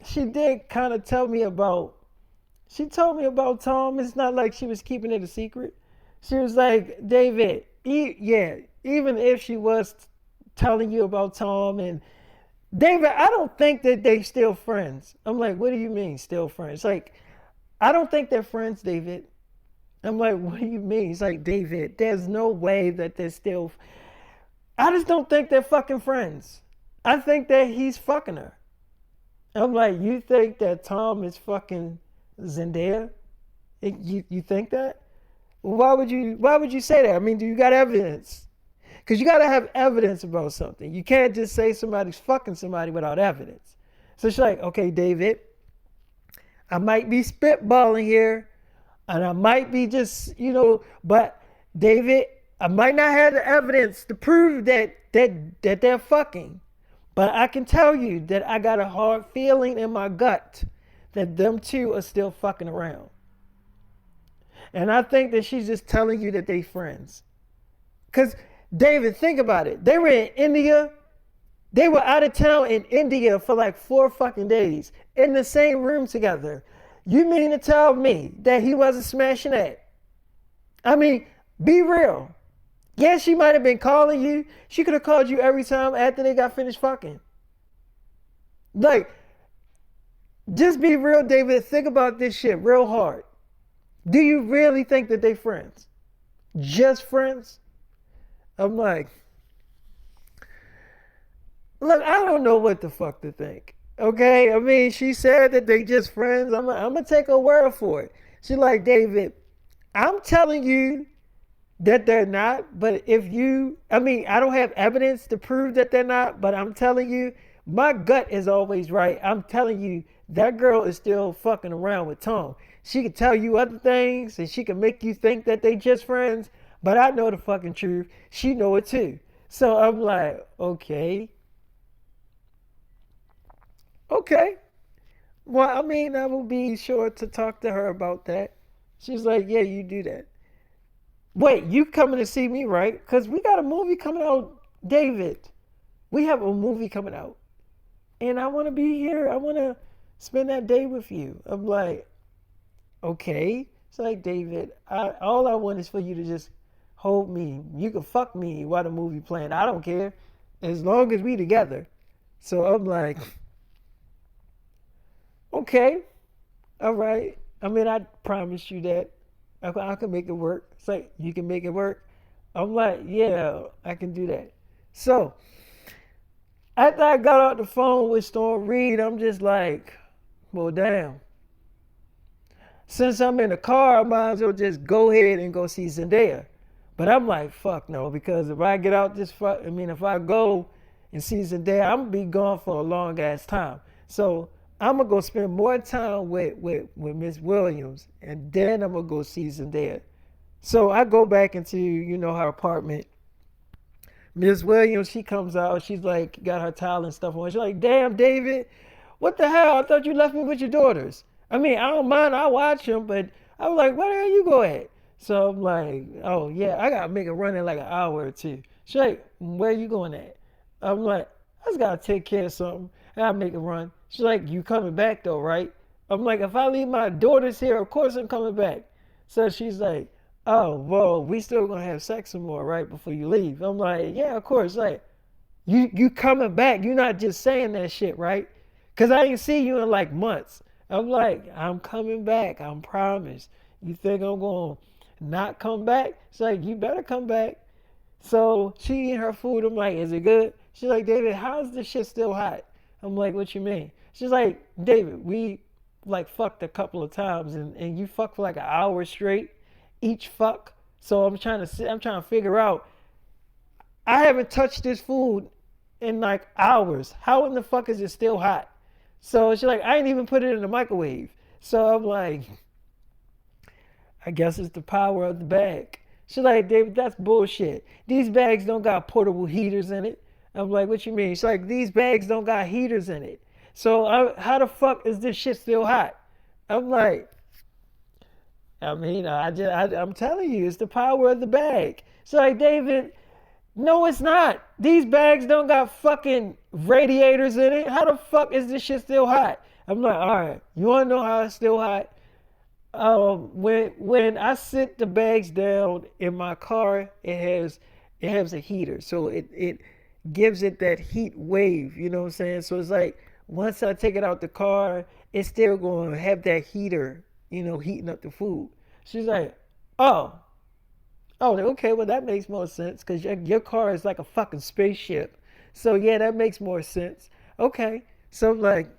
she did kind of tell me about. She told me about Tom. It's not like she was keeping it a secret. She was like, David, yeah, even if she was telling you about Tom and David, I don't think that they still friends. I'm like, what do you mean still friends? Like, I don't think they're friends, David. I'm like, what do you mean? He's like, David, there's no way that they're still. I just don't think they're fucking friends. I think that he's fucking her. I'm like, you think that Tom is fucking Zendaya? You think that? Why would you say that? I mean, do you got evidence? Because you got to have evidence about something. You can't just say somebody's fucking somebody without evidence. So she's like, okay, David, I might be spitballing here, and I might be just, but David, I might not have the evidence to prove that they're fucking. But I can tell you that I got a hard feeling in my gut that them two are still fucking around. And I think that she's just telling you that they friends. Because, David, think about it. They were in India. They were out of town in India for like 4 fucking days in the same room together. You mean to tell me that he wasn't smashing that? I mean, be real. Yeah, she might have been calling you. She could have called you every time after they got finished fucking. Like, just be real, David. Think about this shit real hard. Do you really think that they friends? Just friends? I'm like, look, I don't know what the fuck to think. Okay? I mean, she said that they just friends. I'm going to take her word for it. She's like, David, I'm telling you that they're not. But if you, I mean, I don't have evidence to prove that they're not, but I'm telling you, my gut is always right. I'm telling you, that girl is still fucking around with Tom. She can tell you other things and she can make you think that they just friends, but I know the fucking truth. She know it too. So I'm like, okay, okay. Well, I mean, I will be sure to talk to her about that. She's like, yeah, you do that. Wait, you coming to see me, right? Because we got a movie coming out, David. We have a movie coming out. And I want to be here. I want to spend that day with you. I'm like, okay. It's like, David, all I want is for you to just hold me. You can fuck me while the movie playing. I don't care. As long as we together. So I'm like, okay, all right. I mean, I promise you that I can make it work. It's like, you can make it work. I'm like, yeah, I can do that. So after I got off the phone with Storm Reed, I'm just like, well, damn. Since I'm in the car, I might as well just go ahead and go see Zendaya. But I'm like, fuck no, because if I get out this fuck, I mean, if I go and see Zendaya, I'm gonna be gone for a long ass time. So I'm gonna go spend more time with Miss Williams, and then I'm gonna go see Zendaya. So I go back into her apartment. Miss Williams, she comes out. She's like, got her towel and stuff on. She's like, damn, David, what the hell? I thought you left me with your daughters. I mean, I don't mind. I watch them, but I was like, where the hell you go at? So I'm like, oh, yeah, I got to make a run in like an hour or two. She's like, where you going at? I'm like, I just got to take care of something. I got to make a run. She's like, you coming back though, right? I'm like, if I leave my daughters here, of course I'm coming back. So she's like, oh, well, we still gonna have sex some more, right, before you leave. I'm like, yeah, of course. Like, you coming back. You're not just saying that shit, right? Because I didn't see you in like months. I'm like, I'm coming back. I promise. You think I'm going to not come back? She's like, you better come back. So she eating her food. I'm like, is it good? She's like, David, how's this shit still hot? I'm like, what you mean? She's like, David, we like fucked a couple of times and you fucked for like an hour straight each fuck. So I'm trying to figure out. I haven't touched this food in like hours. How in the fuck is it still hot? So she's like, I ain't even put it in the microwave. So I'm like, I guess it's the power of the bag. She's like, David, that's bullshit. These bags don't got portable heaters in it. I'm like, what you mean? She's like, these bags don't got heaters in it. So how the fuck is this shit still hot? I'm like, I mean, I'm telling you, it's the power of the bag. She's like, David, no, it's not. These bags don't got fucking radiators in it. How the fuck is this shit still hot? I'm like, all right, you want to know how it's still hot? When I sit the bags down in my car, it has a heater, so it gives it that heat wave. You know what I'm saying? So it's like once I take it out the car, it's still going to have that heater, heating up the food. She's like, oh, oh, okay, well that makes more sense because your car is like a fucking spaceship. So yeah, that makes more sense. Okay, so I'm like,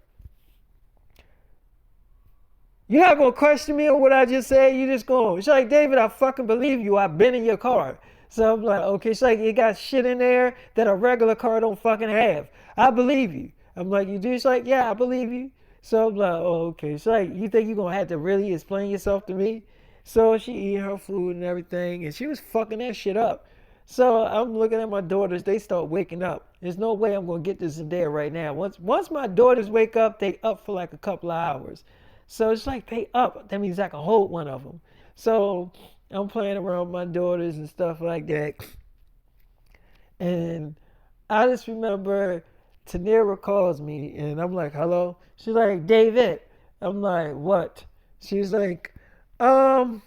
you're not gonna question me on what I just said. You just going. She's like, David, I fucking believe you. I've been in your car. So I'm like, okay. She's like, it got shit in there that a regular car don't fucking have. I believe you. I'm like, you do? She's like, yeah, I believe you. So I'm like, oh, okay. She's like, you think you're gonna have to really explain yourself to me? So she eating her food and everything, and she was fucking that shit up. So I'm looking at my daughters. They start waking up. There's no way I'm gonna get this in there right now. Once my daughters wake up, they up for like a couple of hours. So it's like they up. That means I can hold one of them. So I'm playing around with my daughters and stuff like that. And I just remember Tanira calls me and I'm like, hello? She's like, David. I'm like, what? She's like, um,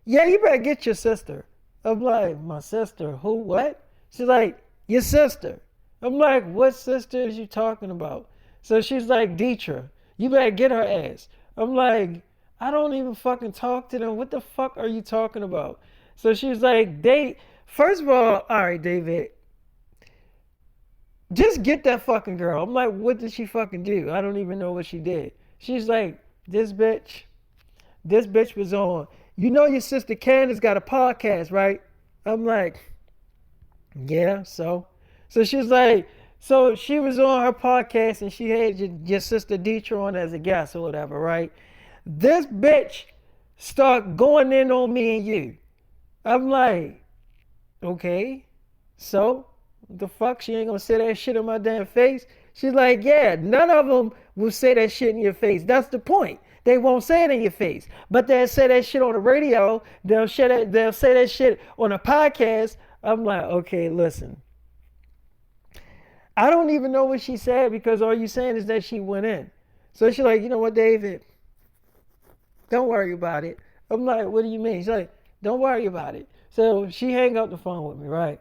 yeah, you better get your sister. I'm like, my sister? Who? What? She's like, your sister. I'm like, what sister is you talking about? So she's like, Deetra. You better get her ass. I'm like, I don't even fucking talk to them. What the fuck are you talking about? So she's like, first of all right, David, just get that fucking girl. I'm like, what did she fucking do? I don't even know what she did. She's like, this bitch was on you know your sister Candace got a podcast, right? I'm like, yeah, so. So she's like, so she was on her podcast and she had your sister Deetra on as a guest or whatever, right? This bitch start going in on me and you. I'm like, okay, so the fuck? She ain't gonna say that shit in my damn face. She's like, yeah, none of them will say that shit in your face. That's the point. They won't say it in your face, but they'll say that shit on the radio. They'll say that shit on a podcast. I'm like, okay, listen. I don't even know what she said because all you saying is that she went in. So she's like, you know what, David? Don't worry about it. I'm like, what do you mean? She's like, don't worry about it. So she hang up the phone with me, right?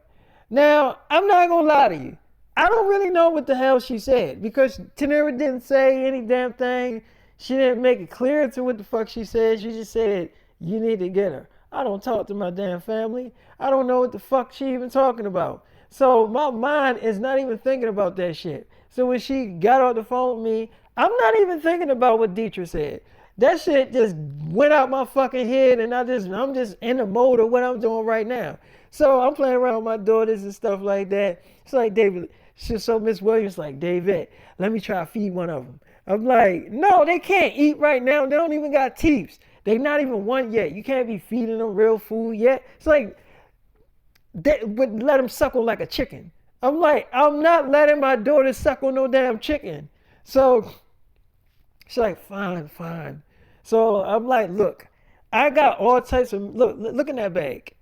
Now, I'm not gonna lie to you. I don't really know what the hell she said because Tanera didn't say any damn thing. She didn't make it clear to what the fuck she said. She just said, you need to get her. I don't talk to my damn family. I don't know what the fuck she even talking about. So my mind is not even thinking about that shit. So when she got on the phone with me, I'm not even thinking about what Deetra said. That shit just went out my fucking head and I'm just in the mode of what I'm doing right now. So I'm playing around with my daughters and stuff like that. It's like, David, so Miss Williams like, David, let me try to feed one of them. I'm like, no, they can't eat right now. They don't even got teeth. They not even one yet. You can't be feeding them real food yet. It's like, they would let them suckle like a chicken. I'm like, I'm not letting my daughter suckle no damn chicken. So she's like, fine, fine. So I'm like, look, I got all types of, look in that bag.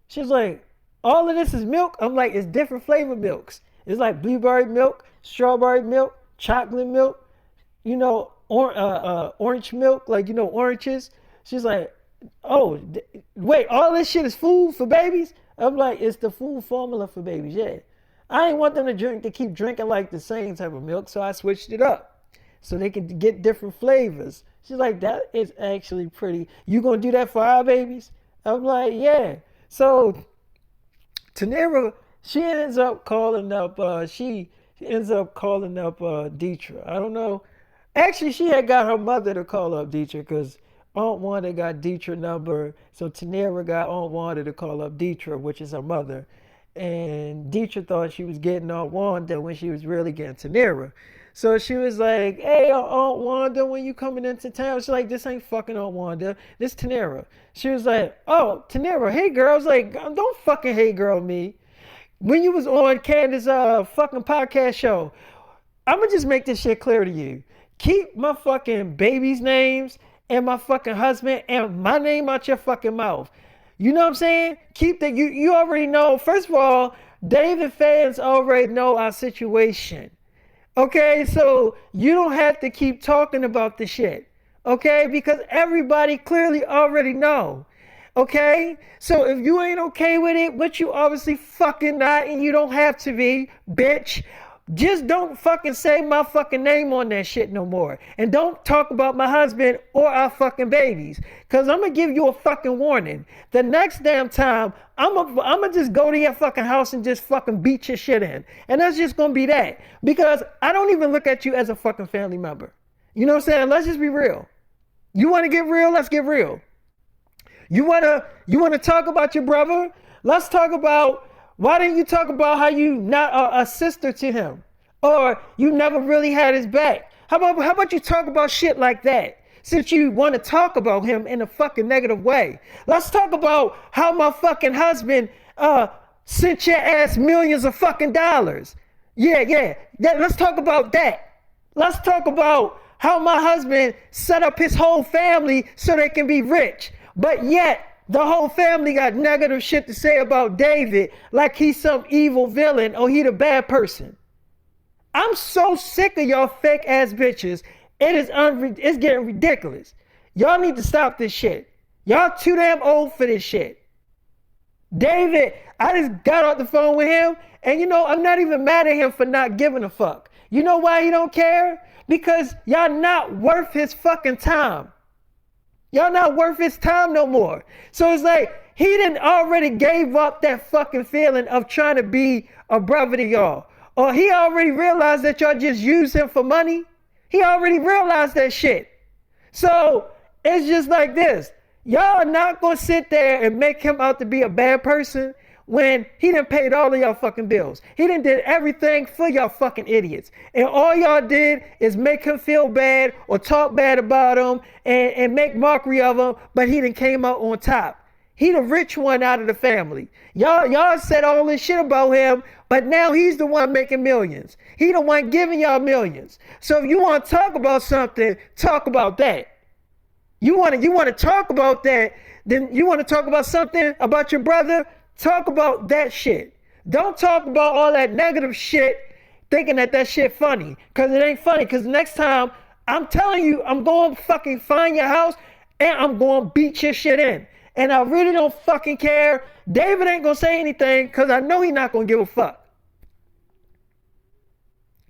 She's like, all of this is milk? I'm like, it's different flavored milks. It's like blueberry milk, strawberry milk, chocolate milk, you know, orange milk, like, you know, oranges. She's like, oh, wait, all this shit is food for babies? I'm like, it's the food formula for babies, yeah. I ain't want them to keep drinking like the same type of milk, so I switched it up so they can get different flavors. She's like, that is actually pretty. You gonna do that for our babies? I'm like, yeah. So Tanera, she ends up calling up Deetra. I don't know. Actually, she had got her mother to call up Deetra because Aunt Wanda got Deetra number. So Tanera got Aunt Wanda to call up Deetra, which is her mother. And Deetra thought she was getting Aunt Wanda when she was really getting Tanera. So she was like, hey, Aunt Wanda, when you coming into town? She's like, this ain't fucking Aunt Wanda. This Tanera. She was like, oh, Tanera, hey girl. I was like, don't fucking hey girl me. When you was on Candace's fucking podcast show, I'm gonna just make this shit clear to you. Keep my fucking baby's names and my fucking husband and my name out your fucking mouth. You know what I'm saying? Keep that. You already know. First of all, David fans already know our situation. Okay, so you don't have to keep talking about the shit. Okay, because everybody clearly already know. Okay, so if you ain't okay with it, but you obviously fucking not, and you don't have to be, bitch. Just don't fucking say my fucking name on that shit no more. And don't talk about my husband or our fucking babies. Cause I'm gonna give you a fucking warning. The next damn time, I'm gonna just go to your fucking house and just fucking beat your shit in. And that's just gonna be that. Because I don't even look at you as a fucking family member. You know what I'm saying? Let's just be real. You wanna get real? Let's get real. You wanna talk about your brother? Let's talk about why didn't you talk about how you not a sister to him? Or you never really had his back? How about you talk about shit like that? Since you want to talk about him in a fucking negative way. Let's talk about how my fucking husband sent your ass millions of fucking dollars. Yeah. Let's talk about that. Let's talk about how my husband set up his whole family so they can be rich. But yet, the whole family got negative shit to say about David, like he's some evil villain or he the bad person. I'm so sick of y'all fake ass bitches. It's getting ridiculous. Y'all need to stop this shit. Y'all too damn old for this shit. David, I just got off the phone with him, and you know, I'm not even mad at him for not giving a fuck. You know why he don't care? Because y'all not worth his fucking time. Y'all not worth his time no more. So it's like, he done already gave up that fucking feeling of trying to be a brother to y'all. Or he already realized that y'all just use him for money. He already realized that shit. So it's just like this. Y'all are not gonna sit there and make him out to be a bad person when he done paid all of y'all fucking bills. He done did everything for y'all fucking idiots. And all y'all did is make him feel bad or talk bad about him and make mockery of him, but he done came out on top. He the rich one out of the family. Y'all said all this shit about him, but now he's the one making millions. He the one giving y'all millions. So if you want to talk about something, talk about that. You want to talk about that, then you want to talk about something about your brother, talk about that shit. Don't talk about all that negative shit thinking that shit funny, because it ain't funny. Because next time, I'm telling you, I'm going to fucking find your house and I'm going to beat your shit in. And I really don't fucking care. David ain't going to say anything because I know he's not going to give a fuck.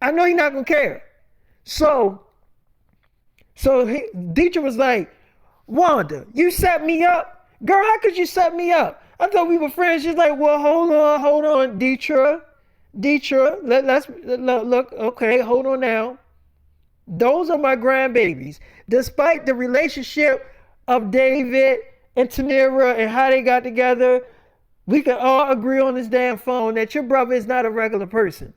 I know he's not going to care. So Deidre was like, Wanda, you set me up? Girl, how could you set me up? I thought we were friends. She's like, well, hold on, Deidre. Let's look, okay, hold on now. Those are my grandbabies. Despite the relationship of David and Tanira and how they got together, we can all agree on this damn phone that your brother is not a regular person.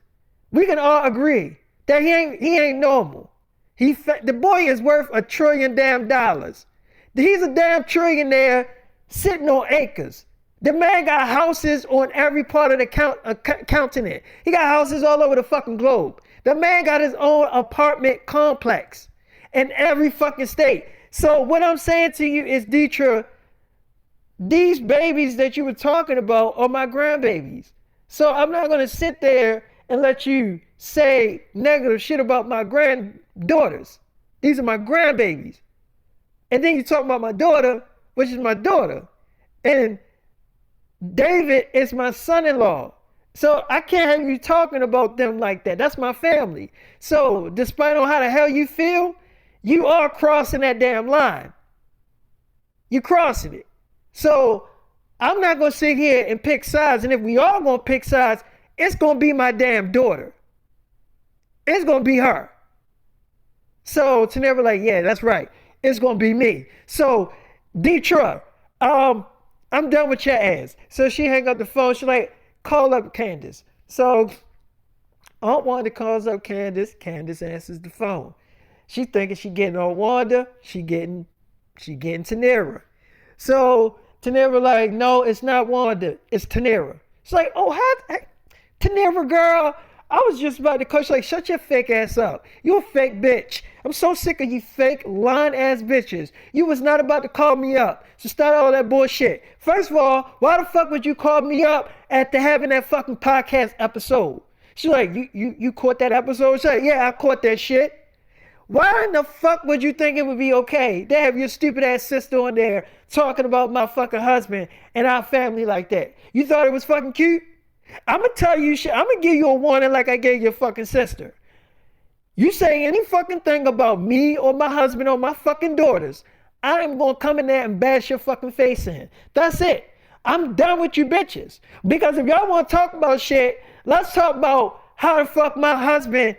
We can all agree that he ain't normal. The boy is worth $1 trillion damn dollars. He's a damn trillionaire sitting on acres. The man got houses on every part of the continent. He got houses all over the fucking globe. The man got his own apartment complex in every fucking state. So what I'm saying to you is, Deidre, these babies that you were talking about are my grandbabies. So I'm not going to sit there and let you say negative shit about my granddaughters. These are my grandbabies. And then you talk about my daughter, which is my daughter. And David is my son-in-law. So I can't have you talking about them like that. That's my family. So despite on how the hell you feel, you are crossing that damn line. You're crossing it. So I'm not going to sit here and pick sides. And if we all going to pick sides, it's going to be my damn daughter. It's going to be her. So Tanera like, yeah, that's right. It's going to be me. So Deidre, I'm done with your ass. So she hang up the phone. She like, call up Candace. So Aunt Wanda calls up Candace. Candace answers the phone. She thinking she getting on Wanda. She getting Tanera. So Tanera like, no, it's not Wanda. It's Tanera. She's like, oh, Tanera, girl, I was just about to call. She's like, shut your fake ass up. You a fake bitch. I'm so sick of you fake lying ass bitches. You was not about to call me up. So start all that bullshit. First of all, why the fuck would you call me up after having that fucking podcast episode? She's like, you caught that episode? She's like, yeah, I caught that shit. Why in the fuck would you think it would be okay to have your stupid ass sister on there talking about my fucking husband and our family like that? You thought it was fucking cute? I'm gonna tell you shit. I'm gonna give you a warning like I gave your fucking sister. You say any fucking thing about me or my husband or my fucking daughters, I am gonna come in there and bash your fucking face in. That's it. I'm done with you bitches. Because if y'all want to talk about shit, let's talk about how the fuck my husband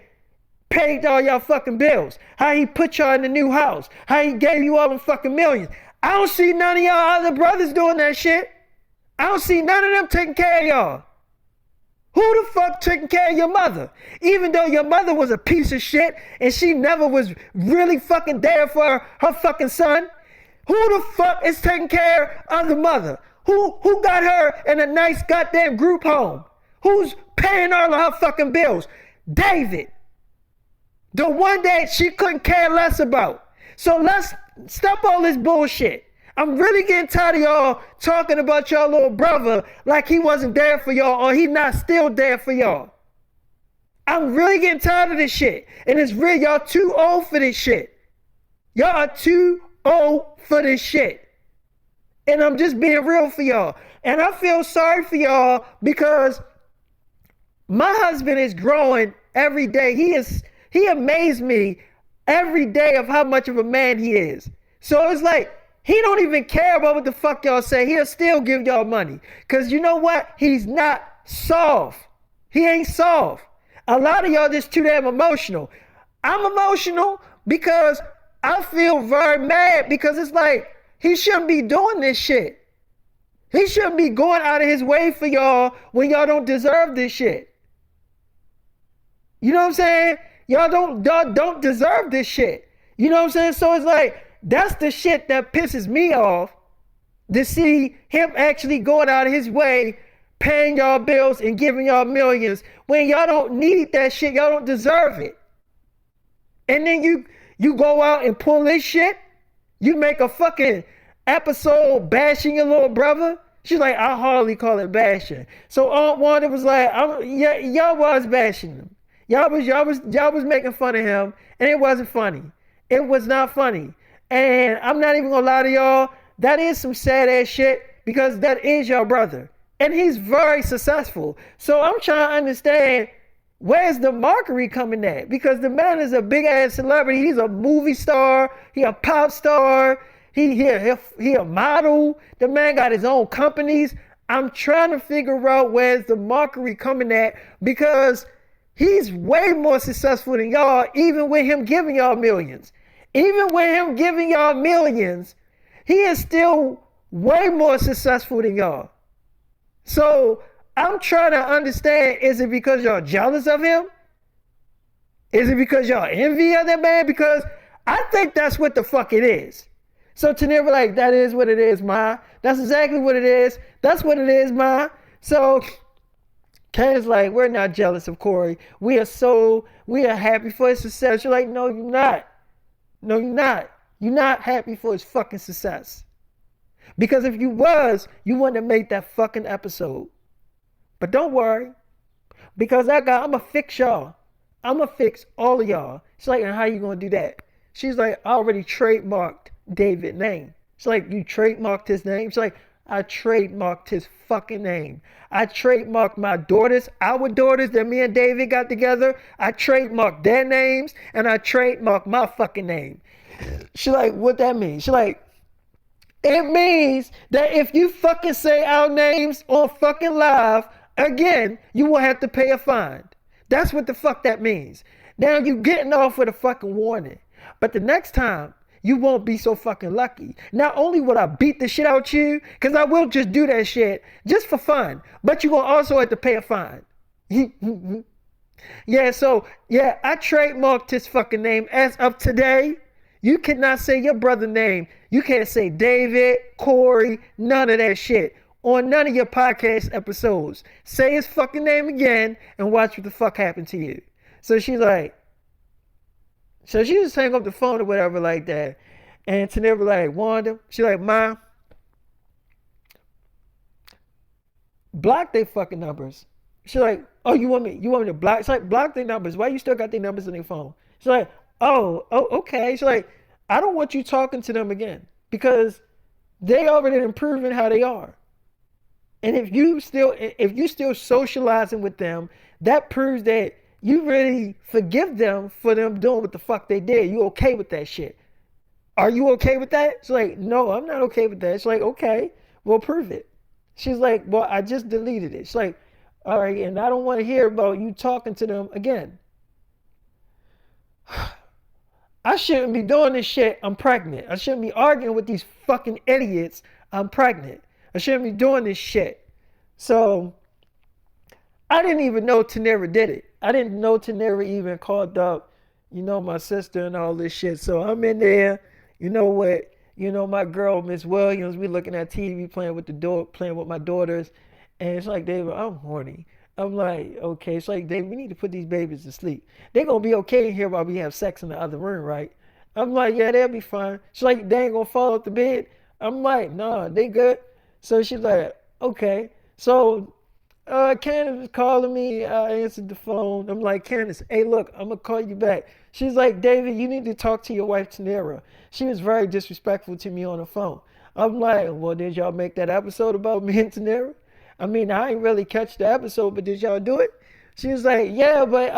paid all y'all fucking bills. How he put y'all in the new house. How he gave you all them fucking millions. I don't see none of y'all other brothers doing that shit. I don't see none of them taking care of y'all. Who the fuck taking care of your mother? Even though your mother was a piece of shit and she never was really fucking there for her fucking son. Who the fuck is taking care of the mother? Who got her in a nice goddamn group home? Who's paying all of her fucking bills? David. The one that she couldn't care less about. So let's stop all this bullshit. I'm really getting tired of y'all talking about y'all little brother like he wasn't there for y'all or he not still there for y'all. I'm really getting tired of this shit. And it's real, y'all too old for this shit. Y'all are too old for this shit. And I'm just being real for y'all. And I feel sorry for y'all because my husband is growing every day. He amazed me every day of how much of a man he is. So it's like, he don't even care about what the fuck y'all say. He'll still give y'all money. Because you know what? He's not soft. He ain't soft. A lot of y'all just too damn emotional. I'm emotional because I feel very mad because it's like He shouldn't be doing this shit. He shouldn't be going out of his way for y'all when y'all don't deserve this shit. You know what I'm saying? Y'all don't deserve this shit. You know what I'm saying? So it's like, that's the shit that pisses me off, to see him actually going out of his way, paying y'all bills and giving y'all millions when y'all don't need that shit. Y'all don't deserve it. And then you go out and pull this shit. You make a fucking episode bashing your little brother. She's like, I hardly call it bashing. So Aunt Wanda was like, yeah, y'all was bashing him. Y'all was making fun of him, and it wasn't funny. It was not funny. And I'm not even gonna lie to y'all, that is some sad ass shit, because that is your brother. And he's very successful. So I'm trying to understand, where's the mockery coming at? Because the man is a big ass celebrity. He's a movie star. He a pop star. He a model. The man got his own companies. I'm trying to figure out where's the mockery coming at, because he's way more successful than y'all, even with him giving y'all millions. Even with him giving y'all millions, he is still way more successful than y'all. So I'm trying to understand, is it because y'all jealous of him? Is it because y'all envy of that man? Because I think that's what the fuck it is. So Tanira like, that is what it is, ma. That's exactly what it is. That's what it is, ma. So Kay's like, we're not jealous of Corey. We are happy for his success. You're like, no, you're not. No, you're not. You're not happy for his fucking success. Because if you was, you wouldn't have made that fucking episode. But don't worry. Because I'm going to fix y'all. I'm going to fix all of y'all. She's like, and how you going to do that? She's like, I already trademarked David's name. She's like, you trademarked his name? She's like, I trademarked his fucking name. I trademarked my daughters, our daughters that me and David got together. I trademarked their names, and I trademarked my fucking name. She's like, what that means? She's like, it means that if you fucking say our names on fucking live again, you will have to pay a fine. That's what the fuck that means. Now you getting off with a fucking warning. But the next time, you won't be so fucking lucky. Not only will I beat the shit out you, because I will just do that shit just for fun, but you're going to also have to pay a fine. Yeah, so, yeah, I trademarked his fucking name as of today. You cannot say your brother's name. You can't say David, Corey, none of that shit on none of your podcast episodes. Say his fucking name again and watch what the fuck happened to you. So she's like, so she just hang up the phone or whatever like that. And Tanira like, Wanda, she's like, Ma, block their fucking numbers. She's like, oh, you want me to block? She's like, block their numbers. Why you still got their numbers in their phone? She's like, oh, okay. She's like, I don't want you talking to them again, because they already improving how they are. And if you still socializing with them, that proves that you really forgive them for them doing what the fuck they did. You okay with that shit? Are you okay with that? She's like, no, I'm not okay with that. She's like, okay, well, prove it. She's like, well, I just deleted it. She's like, all right, and I don't want to hear about you talking to them again. I shouldn't be doing this shit. I'm pregnant. I shouldn't be arguing with these fucking idiots. I'm pregnant. I shouldn't be doing this shit. So I didn't even know Tanira did it. I didn't know Tanira even called up, my sister and all this shit. So I'm in there, my girl, Miss Williams, we looking at TV, playing with my daughters. And it's like, David, I'm horny. I'm like, okay. It's like, David, we need to put these babies to sleep. They're going to be okay in here while we have sex in the other room, right? I'm like, yeah, they'll be fine. She's like, they ain't going to fall off the bed. I'm like, nah, they good. So she's like, okay. So Candace was calling me. I answered the phone. I'm like, Candace, hey, look, I'm going to call you back. She's like, David, you need to talk to your wife, Tanira. She was very disrespectful to me on the phone. I'm like, well, did y'all make that episode about me and Tanira? I mean, I ain't really catch the episode, but did y'all do it? She was like, yeah, but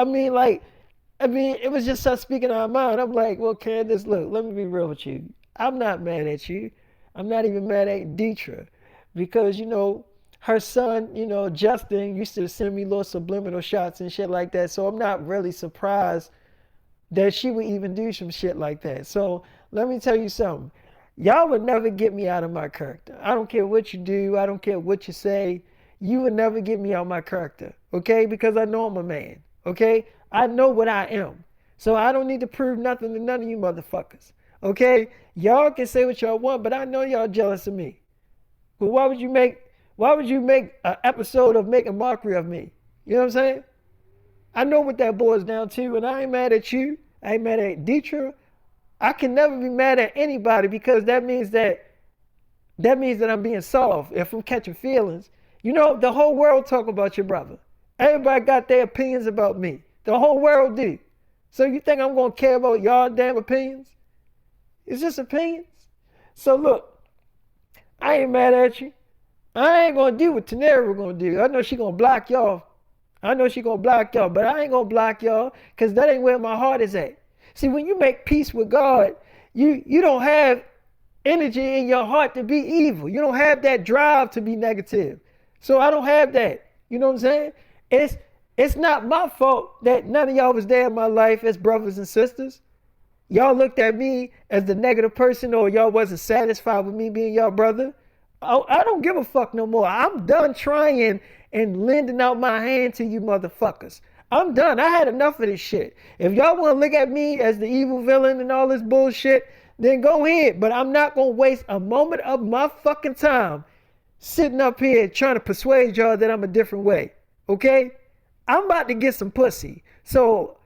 it was just us speaking our mind. I'm like, well, Candace, look, let me be real with you. I'm not mad at you. I'm not even mad at Deetra, because, her son, Justin, used to send me little subliminal shots and shit like that. So I'm not really surprised that she would even do some shit like that. So let me tell you something. Y'all would never get me out of my character. I don't care what you do. I don't care what you say. You would never get me out of my character. Okay? Because I know I'm a man. Okay? I know what I am. So I don't need to prove nothing to none of you motherfuckers. Okay? Y'all can say what y'all want, but I know y'all jealous of me. But why would you make an episode of making mockery of me? You know what I'm saying? I know what that boils down to, and I ain't mad at you. I ain't mad at Deetra. I can never be mad at anybody because that means that I'm being soft. If I'm catching feelings, the whole world talk about your brother. Everybody got their opinions about me. The whole world do. So you think I'm gonna care about y'all damn opinions? It's just opinions. So look, I ain't mad at you. I ain't gonna do what Tanera gonna do. I know she gonna block y'all. But I ain't gonna block y'all because that ain't where my heart is at. See, when you make peace with God, you don't have energy in your heart to be evil. You don't have that drive to be negative. So I don't have that. You know what I'm saying? It's not my fault that none of y'all was there in my life as brothers and sisters. Y'all looked at me as the negative person or y'all wasn't satisfied with me being y'all brother. I don't give a fuck no more. I'm done trying and lending out my hand to you motherfuckers. I'm done. I had enough of this shit. If y'all want to look at me as the evil villain and all this bullshit, then go ahead. But I'm not going to waste a moment of my fucking time sitting up here trying to persuade y'all that I'm a different way. Okay? I'm about to get some pussy. So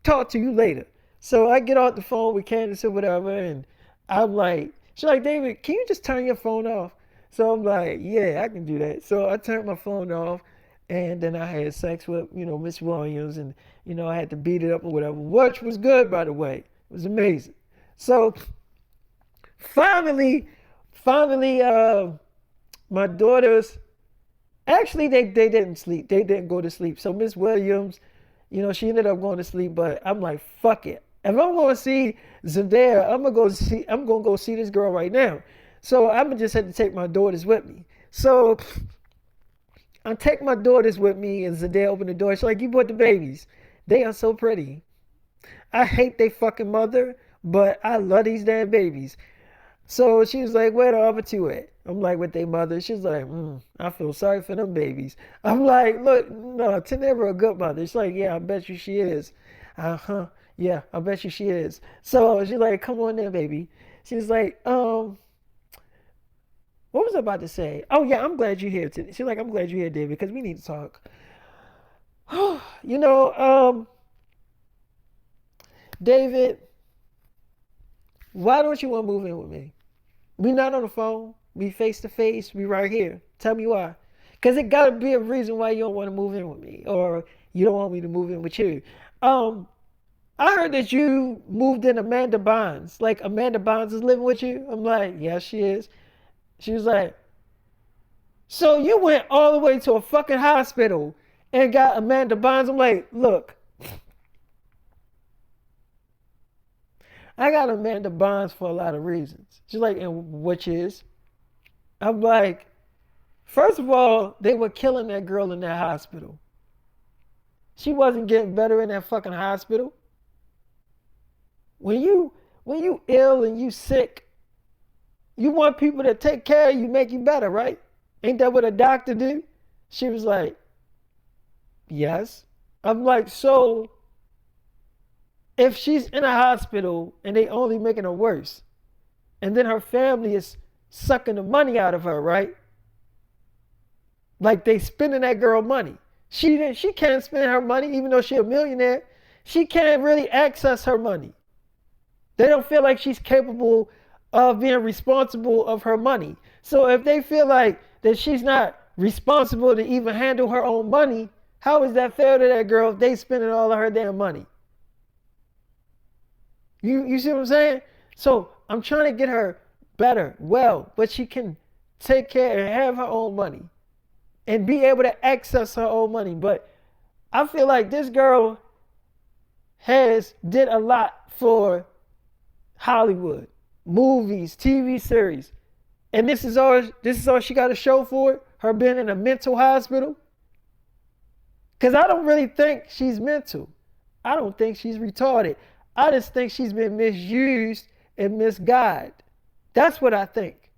talk to you later. So I get off the phone with Candace or whatever, and I'm like, she's like, David, can you just turn your phone off? So I'm like, yeah, I can do that. So I turned my phone off, and then I had sex with, Miss Williams, and, I had to beat it up or whatever, which was good, by the way. It was amazing. So finally, my daughters, actually, they didn't sleep. They didn't go to sleep. So Miss Williams, she ended up going to sleep, but I'm like, fuck it. If I'm going to see Zendaya, I'm gonna go see this girl right now. So I'm gonna just have to take my daughters with me. So I take my daughters with me, and Zendaya opened the door. She's like, "You brought the babies. They are so pretty. I hate they fucking mother, but I love these damn babies." So she was like, "Where the other two at?" I'm like, "With their mother." She's like, "I feel sorry for them babies." I'm like, "Look, no, Tenebra a good mother." She's like, "Yeah, I bet you she is." Uh-huh. Yeah, I bet you she is. So she's like, "Come on in, baby." She's like, what was I about to say? Oh yeah, I'm glad you're here today. She's like, "I'm glad you're here, David, because we need to talk." you know, um, David, why don't you want to move in with me? We not on the phone. We face to face. We right here. Tell me why. Because it got to be a reason why you don't want to move in with me, or you don't want me to move in with you. Um, I heard that you moved in Amanda Bonds. Like Amanda Bonds is living with you. I'm like, yeah, she is. She was like, so you went all the way to a fucking hospital and got Amanda Bonds. I'm like, look, I got Amanda Bonds for a lot of reasons. She's like, and which is? I'm like, first of all, they were killing that girl in that hospital. She wasn't getting better in that fucking hospital. When you ill and you sick, you want people to take care of you, make you better, right? Ain't that what a doctor do? She was like, yes. I'm like, so if she's in a hospital and they only making her worse, and then her family is sucking the money out of her, right? Like they spending that girl money. She can't spend her money, even though she's a millionaire. She can't really access her money. They don't feel like she's capable of being responsible of her money. So if they feel like that she's not responsible to even handle her own money, how is that fair to that girl if they spending all of her damn money? You see what I'm saying? So I'm trying to get her better, well, but she can take care and have her own money and be able to access her own money. But I feel like this girl has did a lot for Hollywood, movies, TV series. And this is all she got to show for it, her being in a mental hospital. Cause I don't really think she's mental. I don't think she's retarded. I just think she's been misused and misguided That's what I think.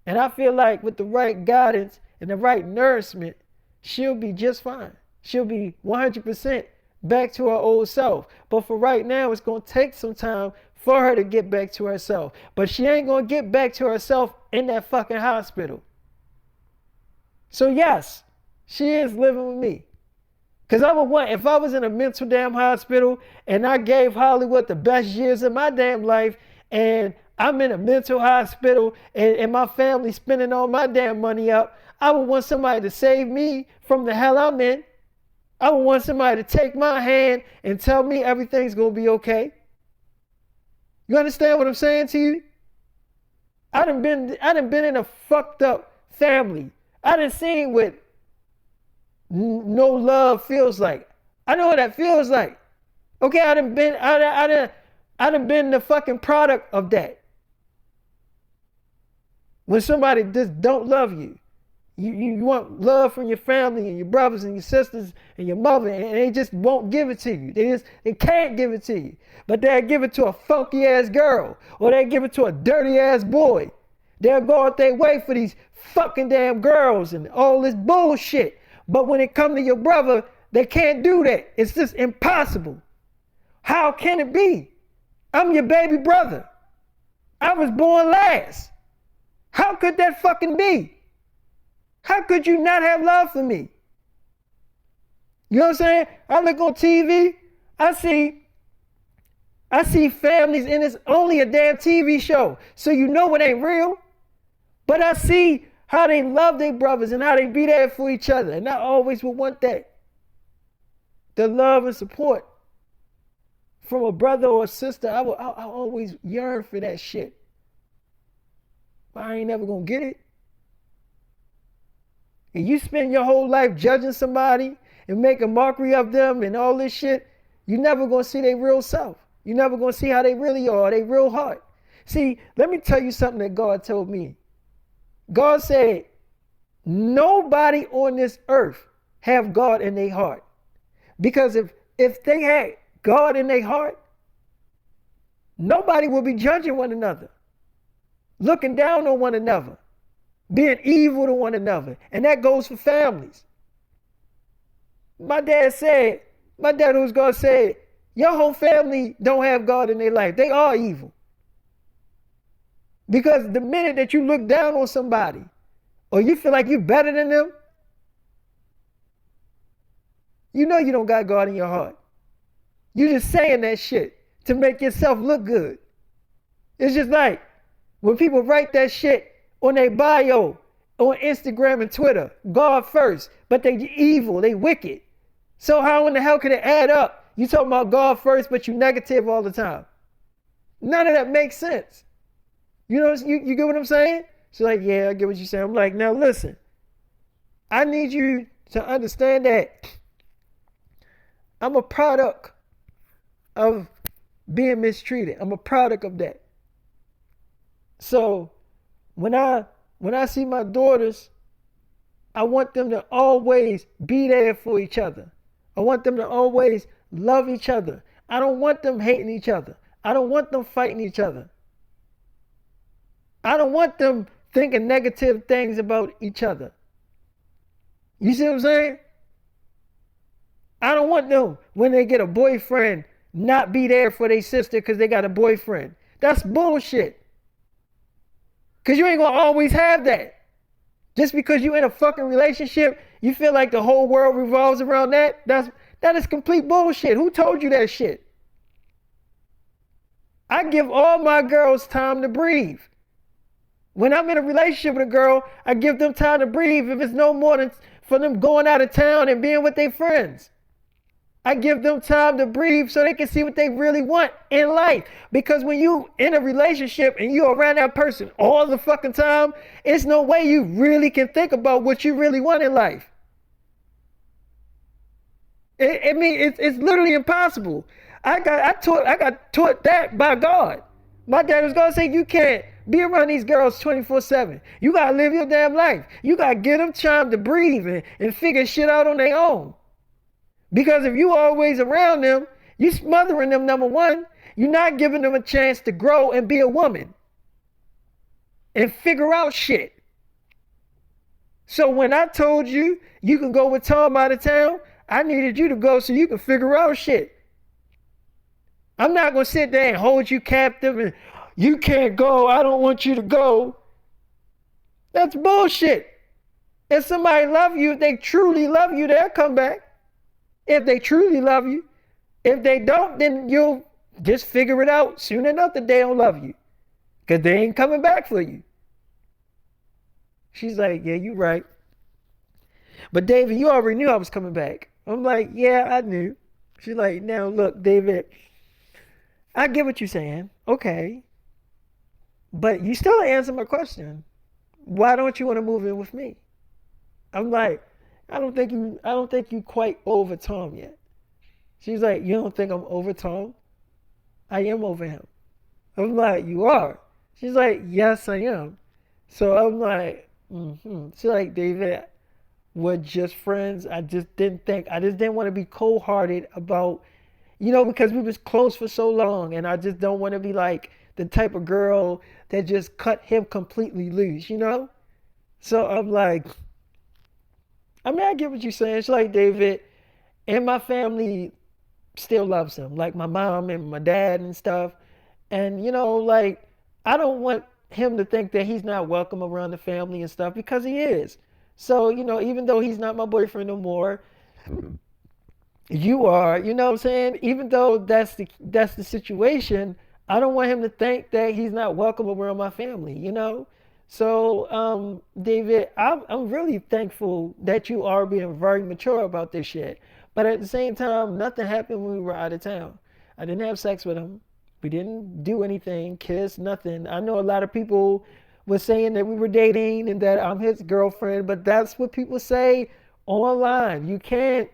And I feel like with the right guidance and the right nourishment, she'll be just fine. She'll be 100% back to her old self. But for right now, it's going to take some time for her to get back to herself. But she ain't going to get back to herself in that fucking hospital. So yes, she is living with me. Because I would want, if I was in a mental damn hospital and I gave Hollywood the best years of my damn life, and I'm in a mental hospital and my family spending all my damn money up, I would want somebody to save me from the hell I'm in. I would want somebody to take my hand and tell me everything's going to be okay. You understand what I'm saying to you? I done been in a fucked up family. I done seen what no love feels like. I know what that feels like. Okay, I done been the fucking product of that. When somebody just don't love you. You want love from your family and your brothers and your sisters and your mother, and they just won't give it to you. They can't give it to you. But they'll give it to a funky ass girl, or they'll give it to a dirty ass boy. They'll go out their way for these fucking damn girls and all this bullshit. But when it comes to your brother, they can't do that. It's just impossible. How can it be? I'm your baby brother. I was born last. How could that fucking be? How could you not have love for me? You know what I'm saying? I look on TV, I see families, and it's only a damn TV show. So you know it ain't real. But I see how they love their brothers and how they be there for each other. And I always would want that. The love and support from a brother or a sister. I always yearn for that shit. But I ain't never gonna get it. And you spend your whole life judging somebody and making mockery of them and all this shit, you're never going to see their real self. You're never going to see how they really are, their real heart. See, let me tell you something that God told me. God said, nobody on this earth have God in their heart. Because if they had God in their heart, nobody would be judging one another, looking down on one another, being evil to one another. And that goes for families. My dad who's God said, your whole family don't have God in their life. They are evil. Because the minute that you look down on somebody or you feel like you're better than them, you know you don't got God in your heart. You're just saying that shit to make yourself look good. It's just like when people write that shit on their bio, on Instagram and Twitter, God first, but they evil, they wicked. So how in the hell can it add up? You talking about God first, but you negative all the time. None of that makes sense. You know, you get what I'm saying? She's like, yeah, I get what you're saying. I'm like, now listen, I need you to understand that I'm a product of being mistreated. I'm a product of that. So when I see my daughters, I want them to always be there for each other. I want them to always love each other. I don't want them hating each other. I don't want them fighting each other. I don't want them thinking negative things about each other. You see what I'm saying? I don't want them, when they get a boyfriend, not be there for their sister because they got a boyfriend. That's bullshit. Because you ain't going to always have that. Just because you're in a fucking relationship, you feel like the whole world revolves around that? That is complete bullshit. Who told you that shit? I give all my girls time to breathe. When I'm in a relationship with a girl, I give them time to breathe if it's no more than for them going out of town and being with their friends. I give them time to breathe so they can see what they really want in life. Because when you in a relationship and you're around that person all the fucking time, it's no way you really can think about what you really want in life. It's literally impossible. I got taught that by God. My dad was gonna say, you can't be around these girls 24/7. You gotta live your damn life. You gotta give them time to breathe and figure shit out on their own. Because if you always around them, you smothering them, number one. You're not giving them a chance to grow and be a woman. and figure out shit. So when I told you you can go with Tom out of town, I needed you to go so you can figure out shit. I'm not going to sit there and hold you captive and you can't go. I don't want you to go. That's bullshit. If somebody love you, if they truly love you, they'll come back. If they truly love you. If they don't, then you'll just figure it out soon enough that they don't love you. Because they ain't coming back for you. She's like, yeah, you right. But David, you already knew I was coming back. I'm like, yeah, I knew. She's like, now look, David, I get what you're saying. Okay. But you still answer my question. Why don't you want to move in with me? I'm like, I don't think you quite over Tom yet. She's like, you don't think I'm over Tom? I am over him. I'm like, you are? She's like, yes, I am. So I'm like, She's like, David, we're just friends. I just didn't want to be cold-hearted about, because we was close for so long, and I just don't want to be like the type of girl that just cut him completely loose. So I'm like, I get what you're saying. It's like, David, and my family still loves him, like my mom and my dad and stuff. And, like, I don't want him to think that he's not welcome around the family and stuff because he is. So, even though he's not my boyfriend no more, you are, you know what I'm saying? Even though that's the situation, I don't want him to think that he's not welcome around my family. So, David, I'm really thankful that you are being very mature about this shit. But at the same time, nothing happened when we were out of town. I didn't have sex with him. We didn't do anything, kiss, nothing. I know a lot of people were saying that we were dating and that I'm his girlfriend, but that's what people say online. You can't,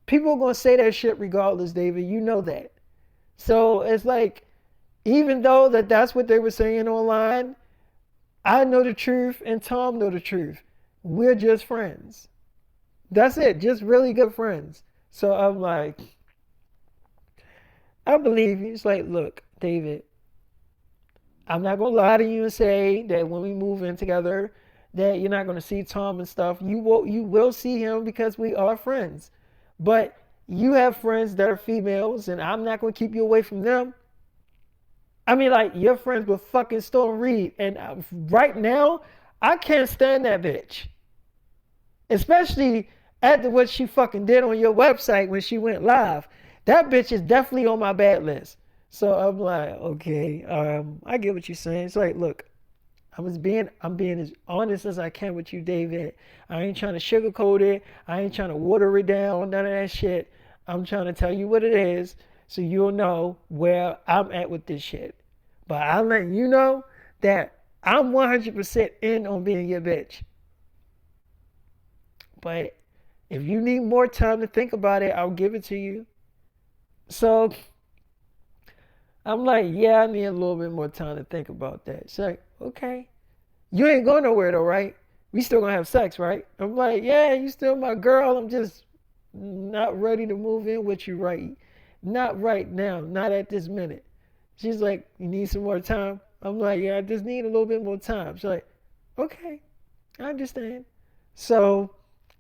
people are going to say that shit regardless, David. You know that. So it's like, even though that's what they were saying online, I know the truth and Tom know the truth. We're just friends. That's it. Just really good friends. So I'm like, I believe you. It's like, look, David, I'm not going to lie to you and say that when we move in together that you're not going to see Tom and stuff. You will see him because we are friends. But you have friends that are females and I'm not going to keep you away from them. I mean, like, you're friends with fucking Storm Reed. And right now, I can't stand that bitch. Especially after what she fucking did on your website when she went live. That bitch is definitely on my bad list. So I'm like, okay, I get what you're saying. It's like, look, I'm being as honest as I can with you, David. I ain't trying to sugarcoat it. I ain't trying to water it down, none of that shit. I'm trying to tell you what it is so you'll know where I'm at with this shit. But I'm letting you know that I'm 100% in on being your bitch. But if you need more time to think about it, I'll give it to you. So I'm like, yeah, I need a little bit more time to think about that. She's like, okay. You ain't going nowhere though, right? We still gonna have sex, right? I'm like, yeah, you still my girl. I'm just not ready to move in with you right. Not right now. Not at this minute. She's like, you need some more time? I'm like, yeah, I just need a little bit more time. She's like, okay, I understand. So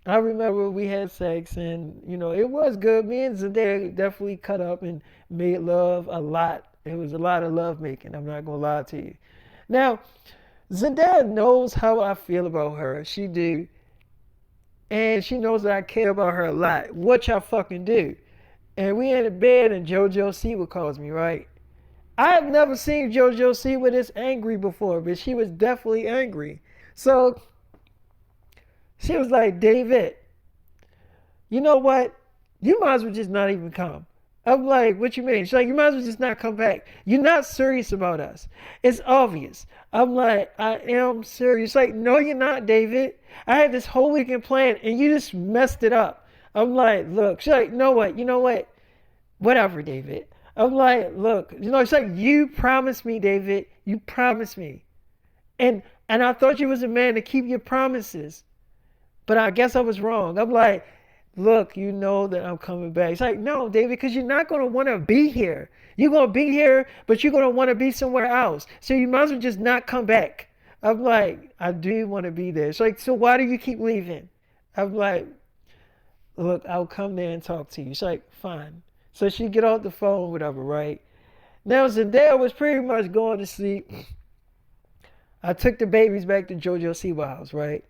I remember we had sex and, it was good. Me and Zendaya definitely cut up and made love a lot. It was a lot of love making. I'm not going to lie to you. Now, Zendaya knows how I feel about her. She do. And she knows that I care about her a lot. What y'all fucking do? And we in the bed and Jojo Siwa calls me, right? I have never seen Jojo Siwa this angry before, but she was definitely angry. So she was like, David, you know what? You might as well just not even come. I'm like, what you mean? She's like, you might as well just not come back. You're not serious about us. It's obvious. I'm like, I am serious. She's like, no, you're not, David. I had this whole weekend planned and you just messed it up. I'm like, look. She's like, you know what? Whatever, David. I'm like, look. She's like, you promised me, David. You promised me. And I thought you was a man to keep your promises. But I guess I was wrong. I'm like, look, you know that I'm coming back. It's like, no, David, because you're not going to want to be here. You're going to be here, but you're going to want to be somewhere else. So you might as well just not come back. I'm like, I do want to be there. She's like, so why do you keep leaving? I'm like, look, I'll come there and talk to you. She's like, fine. So she get off the phone, whatever, right? Now Zendaya was pretty much going to sleep. I took the babies back to Jojo Siwa house, right?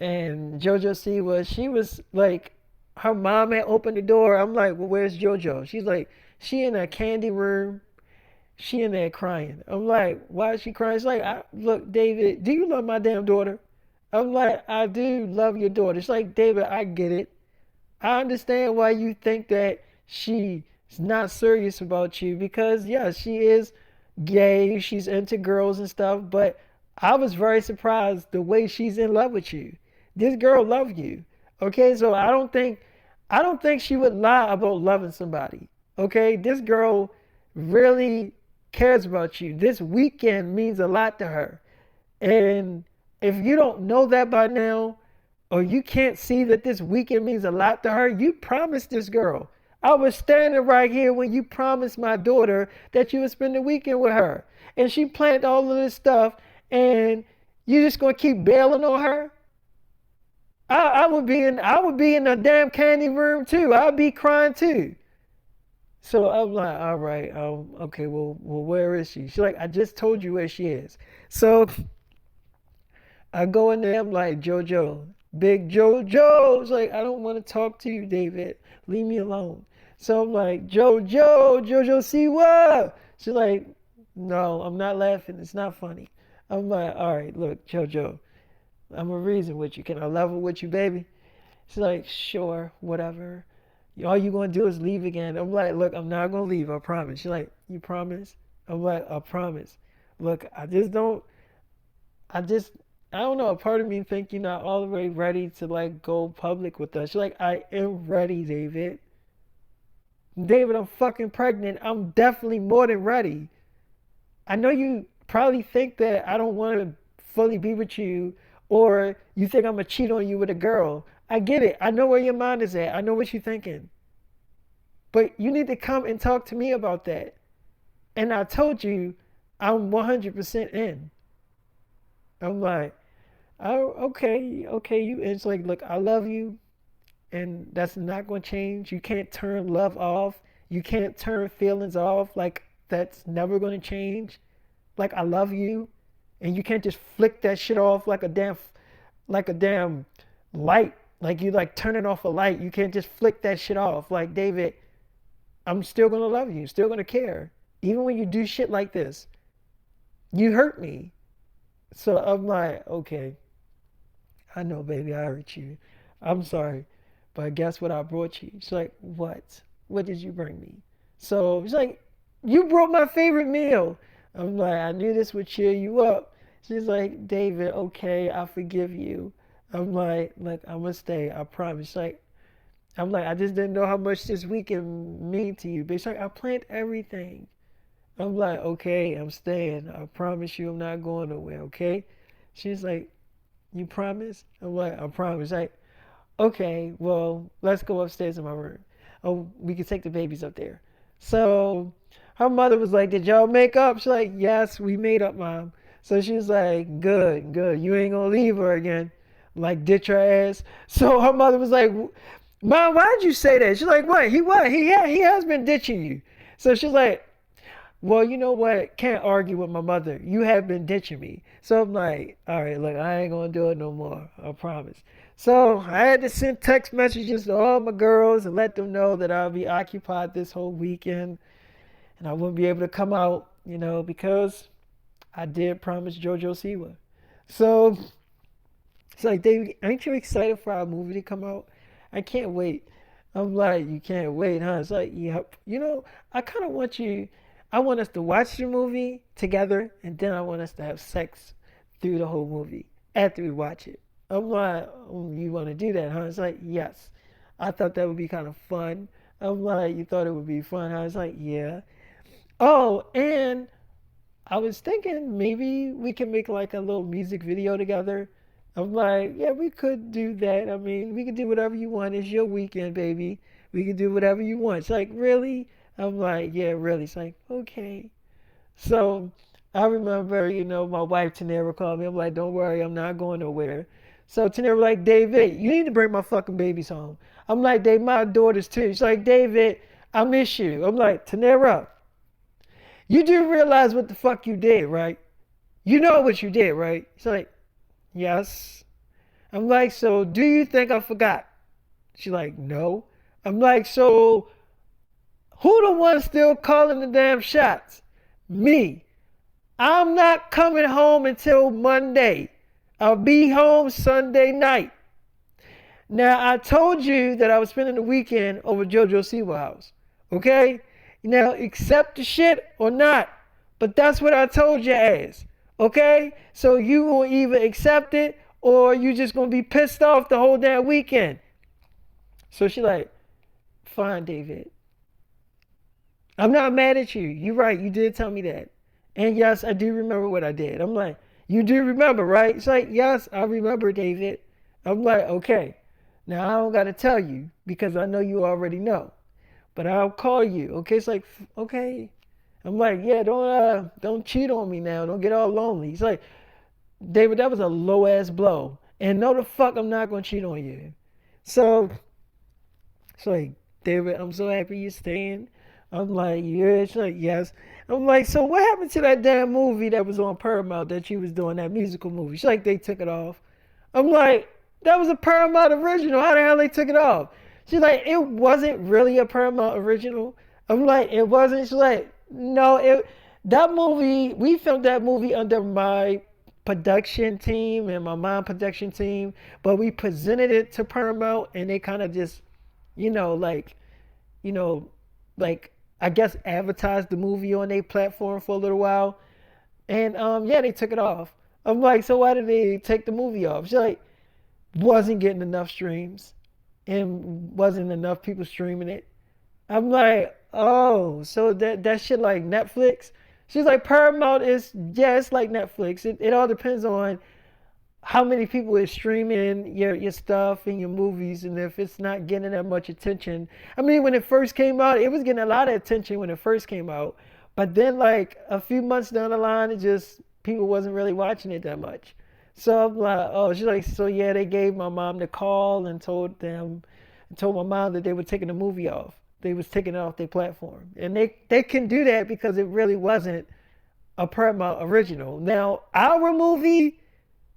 And Jojo Siwa, she was like, her mom had opened the door. I'm like, well, where's Jojo? She's like, she in a candy room. She in there crying. I'm like, why is she crying? She's like, look, David, do you love my damn daughter? I'm like, I do love your daughter. She's like, David, I get it. I understand why you think that she's not serious about you because, yeah, she is gay. She's into girls and stuff. But I was very surprised the way she's in love with you. This girl loves you. Okay, so I don't think she would lie about loving somebody. Okay, this girl really cares about you. This weekend means a lot to her. And if you don't know that by now, or you can't see that this weekend means a lot to her, you promised this girl. I was standing right here when you promised my daughter that you would spend the weekend with her. And she planned all of this stuff, and you just gonna keep bailing on her? I would be in a damn candy room too. I'd be crying too. So I'm like, all right, okay, well, where is she? She's like, I just told you where she is. So I go in there, I'm like, Jojo, big Jojo. It's like, I don't want to talk to you, David. Leave me alone. So I'm like, Jojo Siwa. She's like, no, I'm not laughing. It's not funny. I'm like, all right, look, Jojo, I'm a reason with you. Can I level with you, baby? She's like, sure, whatever. All you gonna do is leave again. I'm like, look, I'm not gonna leave, I promise. She's like, you promise? I'm like, I promise. Look, I just I don't know, a part of me think you're not all the way ready to like go public with us. She's like, I am ready, David. David, I'm fucking pregnant. I'm definitely more than ready. I know you probably think that I don't want to fully be with you, or you think I'm gonna cheat on you with a girl. I get it. I know where your mind is at. I know what you're thinking. But you need to come and talk to me about that. And I told you I'm 100% in. I'm like, oh, okay, okay. It's like, look, I love you, and that's not going to change. You can't turn love off. You can't turn feelings off. Like, that's never going to change. Like, I love you, and you can't just flick that shit off like a damn light. Like you like turning off a light. You can't just flick that shit off. Like, David, I'm still gonna love you, still gonna care. Even when you do shit like this, you hurt me. So I'm like, okay, I know, baby, I hurt you. I'm sorry. But guess what I brought you? She's like, what? What did you bring me? So she's like, you brought my favorite meal. I'm like, I knew this would cheer you up. She's like, David, okay, I forgive you. I'm like, look, I'm gonna stay, I promise. I'm like, I just didn't know how much this weekend mean to you. But she's like, I planned everything. I'm like, okay, I'm staying. I promise you I'm not going nowhere, okay? She's like, you promise? I'm like, I promise. Like, okay, well, let's go upstairs in my room. Oh, we can take the babies up there. So her mother was like, did y'all make up? She's like, yes, we made up, mom. So she was like, good, good. You ain't gonna leave her again. Like, ditch her ass. So her mother was like, mom, why'd you say that? She's like, what? He has been ditching you. So she's like, well, you know what? Can't argue with my mother. You have been ditching me. So I'm like, all right, look, I ain't gonna do it no more. I promise. So I had to send text messages to all my girls and let them know that I'll be occupied this whole weekend and I wouldn't be able to come out, because I did promise Jojo Siwa. So it's like, David, ain't you excited for our movie to come out? I can't wait. I'm like, you can't wait, huh? It's like, yep. I kind of I want us to watch the movie together, and then I want us to have sex through the whole movie after we watch it. I'm like, oh, you want to do that, huh? It's like, yes. I thought that would be kind of fun. I'm like, you thought it would be fun, huh? It's like, yeah. Oh, and I was thinking maybe we can make like a little music video together. I'm like, yeah, we could do that. I mean, we could do whatever you want. It's your weekend, baby. We can do whatever you want. It's like, really? I'm like, yeah, really. It's like, okay. So I remember, my wife Tanera called me. I'm like, don't worry, I'm not going nowhere. So Tanera was like, David, you need to bring my fucking babies home. I'm like, they my daughters too. She's like, David, I miss you. I'm like, Tanera, you do realize what the fuck you did, right? You know what you did, right? She's like, yes. I'm like, so do you think I forgot? She's like, no. I'm like, so who the one still calling the damn shots? Me. I'm not coming home until Monday. I'll be home Sunday night. Now, I told you that I was spending the weekend over Jojo Siwa house. Okay? Now, accept the shit or not. But that's what I told your ass. Okay? So you will either accept it or you just gonna be pissed off the whole damn weekend. So she like, fine, David. I'm not mad at you. You're right. You did tell me that. And yes, I do remember what I did. I'm like, you do remember, right? It's like, yes, I remember, David. I'm like, okay. Now I don't got to tell you because I know you already know. But I'll call you. Okay. It's like, okay. I'm like, yeah, don't cheat on me now. Don't get all lonely. He's like, David, that was a low ass blow. And no the fuck I'm not gonna cheat on you. So it's like, David, I'm so happy you're staying. I'm like, yeah. She's like, yes. I'm like, so what happened to that damn movie that was on Paramount that she was doing, that musical movie? She's like, they took it off. I'm like, that was a Paramount original. How the hell they took it off? She's like, it wasn't really a Paramount original. I'm like, it wasn't. She's like, no, that movie, we filmed that movie under my production team and my mom production team, but we presented it to Paramount and they kind of just, you know, like, you know, like I guess advertised the movie on their platform for a little while. And yeah, they took it off. I'm like, so why did they take the movie off? She's like, wasn't getting enough streams and wasn't enough people streaming it. I'm like, oh, so that shit like Netflix? She's like, Paramount is, yeah, it's like Netflix. It all depends on how many people is streaming your stuff and your movies, and if it's not getting that much attention. I mean, when it first came out, it was getting a lot of attention when it first came out, but then like a few months down the line, it just people wasn't really watching it that much. So I'm like, oh, she's like, so yeah, they gave my mom the call and told my mom that they were taking the movie off. They was taking it off their platform, and they can do that because it really wasn't a Paramount original. Now our movie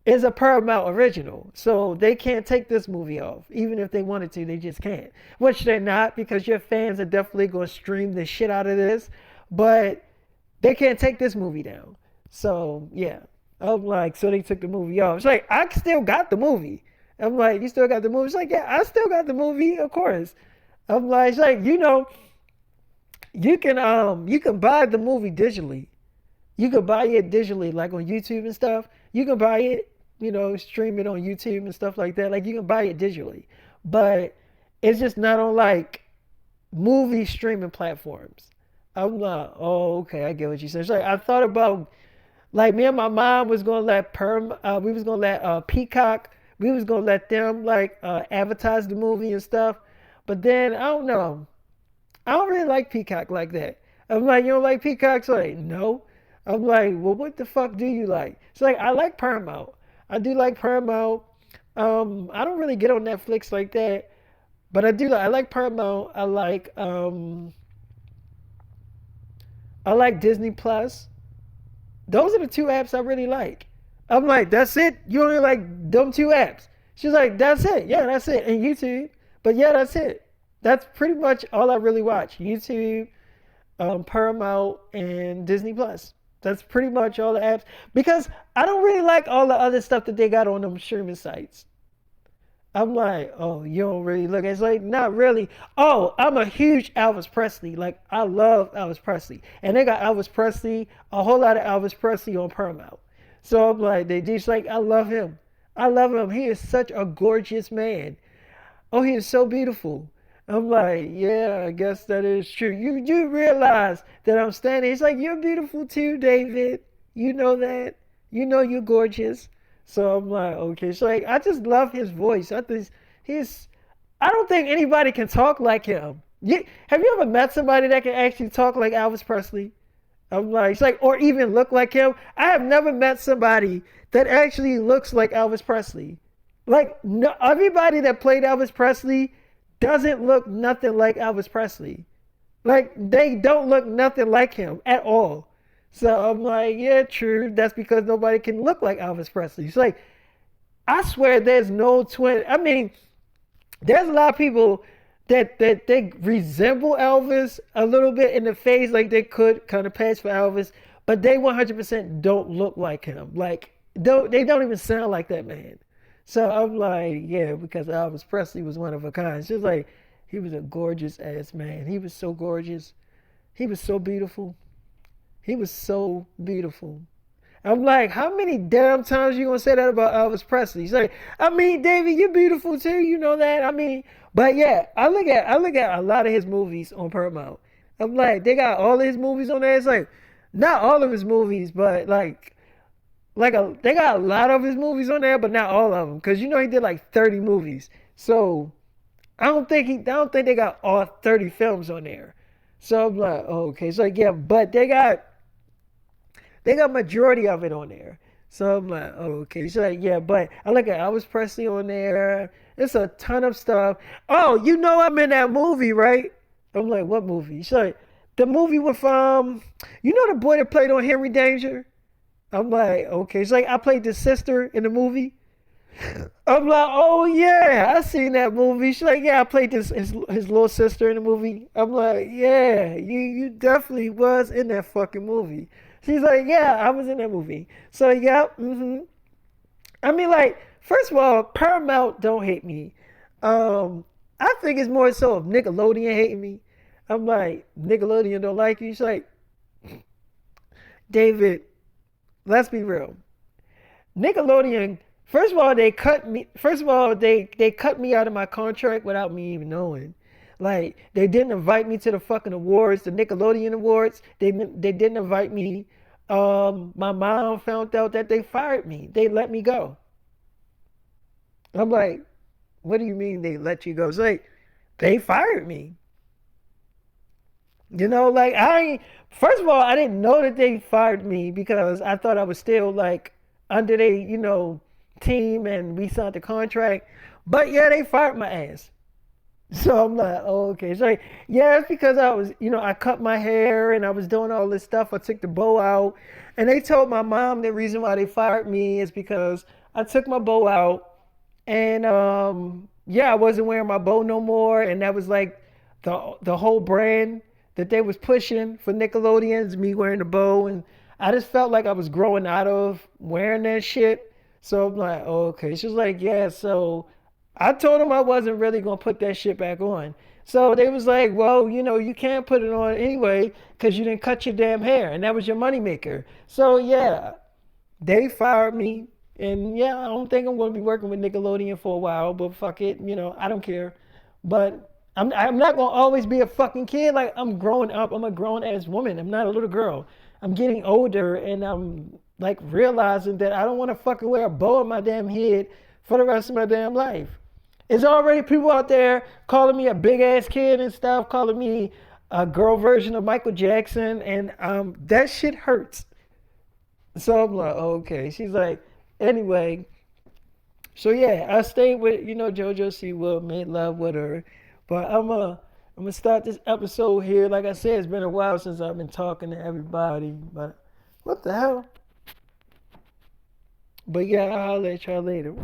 is a Paramount original. So they can't take this movie off. Even if they wanted to, they just can't. Which they're not because your fans are definitely going to stream the shit out of this. But they can't take this movie down. So, yeah. I'm like, so they took the movie off. It's like, I still got the movie. I'm like, you still got the movie? It's like, yeah, I still got the movie, of course. I'm like, it's like, you can buy the movie digitally. You can buy it digitally, like on YouTube and stuff. You can buy it, stream it on YouTube and stuff like that. Like you can buy it digitally, but it's just not on like movie streaming platforms. I'm like, oh, okay, I get what you said. It's like I thought about, like me and my mom was gonna let we was gonna let Peacock, we was gonna let them like advertise the movie and stuff, but then I don't know. I don't really like Peacock like that. I'm like, you don't like Peacock? So like, no. I'm like, well, what the fuck do you like? It's like, I like Paramount. I do like Paramount. I don't really get on Netflix like that, but I like Paramount. I like Disney Plus. Those are the two apps I really like. I'm like, that's it? You only like them two apps? She's like, that's it. Yeah, that's it. And YouTube. But yeah, that's it. That's pretty much all I really watch. YouTube, Paramount, and Disney Plus. That's pretty much all the apps because I don't really like all the other stuff that they got on them streaming sites. I'm like, oh, you don't really look. It's like, not really. Oh, I'm a huge Elvis Presley. Like, I love Elvis Presley. And they got Elvis Presley, a whole lot of Elvis Presley on Paramount. So I'm like, they just like, I love him. I love him. He is such a gorgeous man. Oh, he is so beautiful. I'm like, yeah, I guess that is true. You do realize that I'm standing. He's like, you're beautiful too, David. You know that. You know you're gorgeous. So I'm like, okay. So like, I just love his voice. I don't think anybody can talk like him. Have you ever met somebody that can actually talk like Elvis Presley? I'm like, it's like, or even look like him. I have never met somebody that actually looks like Elvis Presley. Like, no, everybody that played Elvis Presley doesn't look nothing like Elvis Presley. Like, they don't look nothing like him at all. So I'm like, yeah, true. That's because nobody can look like Elvis Presley. It's like, I swear there's no twin. I mean, there's a lot of people that they resemble Elvis a little bit in the face, like they could kind of pass for Elvis, but they 100% don't look like him. Like they don't even sound like that man. So I'm like, yeah, because Elvis Presley was one of a kind. It's just like he was a gorgeous ass man. He was so gorgeous. He was so beautiful. He was so beautiful. I'm like, how many damn times you gonna say that about Elvis Presley? He's like, I mean, David, you're beautiful too. You know that. I mean, but yeah, I look at a lot of his movies on Paramount. I'm like, they got all of his movies on there. It's like, not all of his movies, but they got a lot of his movies on there, but not all of them, cause you know he did like 30 movies. So I don't think they got all 30 films on there. So I'm like, oh, okay, so yeah, but they got majority of it on there. So I'm like, oh, okay. She's like, yeah, but I look at Elvis Presley on there. It's a ton of stuff. Oh, you know I'm in that movie, right? I'm like, what movie? She's like, the movie with you know the boy that played on Henry Danger? I'm like, okay. She's like, I played the sister in the movie. I'm like, oh yeah, I seen that movie. She's like, yeah, I played his little sister in the movie. I'm like, yeah, you definitely was in that fucking movie. She's like, yeah, I was in that movie. So yeah, I mean, like, first of all, Paramount don't hate me. I think it's more so of Nickelodeon hating me. I'm like, Nickelodeon don't like you. She's like, David, let's be real. Nickelodeon, first of all, they cut me. First of all, they cut me out of my contract without me even knowing. Like they didn't invite me to the fucking awards, the Nickelodeon awards. They didn't invite me. My mom found out that they fired me. They let me go. I'm like, what do you mean they let you go? It's like they fired me. Like first of all, I didn't know that they fired me because I thought I was still like under they, team and we signed the contract. But yeah, they fired my ass. So I'm like, oh, okay. So yeah, it's because I was, I cut my hair and I was doing all this stuff. I took the bow out. And they told my mom the reason why they fired me is because I took my bow out and yeah, I wasn't wearing my bow no more. And that was like the whole brand that they was pushing for Nickelodeon's me wearing the bow, and I just felt like I was growing out of wearing that shit. So I'm like, oh, okay. She was like, yeah. So I told them I wasn't really gonna put that shit back on. So they was like, well, you can't put it on anyway because you didn't cut your damn hair, and that was your moneymaker. So yeah, they fired me, and yeah, I don't think I'm gonna be working with Nickelodeon for a while. But fuck it, I don't care. But I'm not gonna always be a fucking kid. Like I'm growing up. I'm a grown ass woman. I'm not a little girl. I'm getting older, and I'm like realizing that I don't want to fucking wear a bow on my damn head for the rest of my damn life. There's already people out there calling me a big ass kid and stuff, calling me a girl version of Michael Jackson, and that shit hurts. So I'm like, oh, okay. She's like, anyway. So yeah, I stayed with Jojo Siwa, made love with her, but I'm gonna start this episode here. Like I said, it's been a while since I've been talking to everybody, but what the hell? But yeah, I'll holler at y'all later.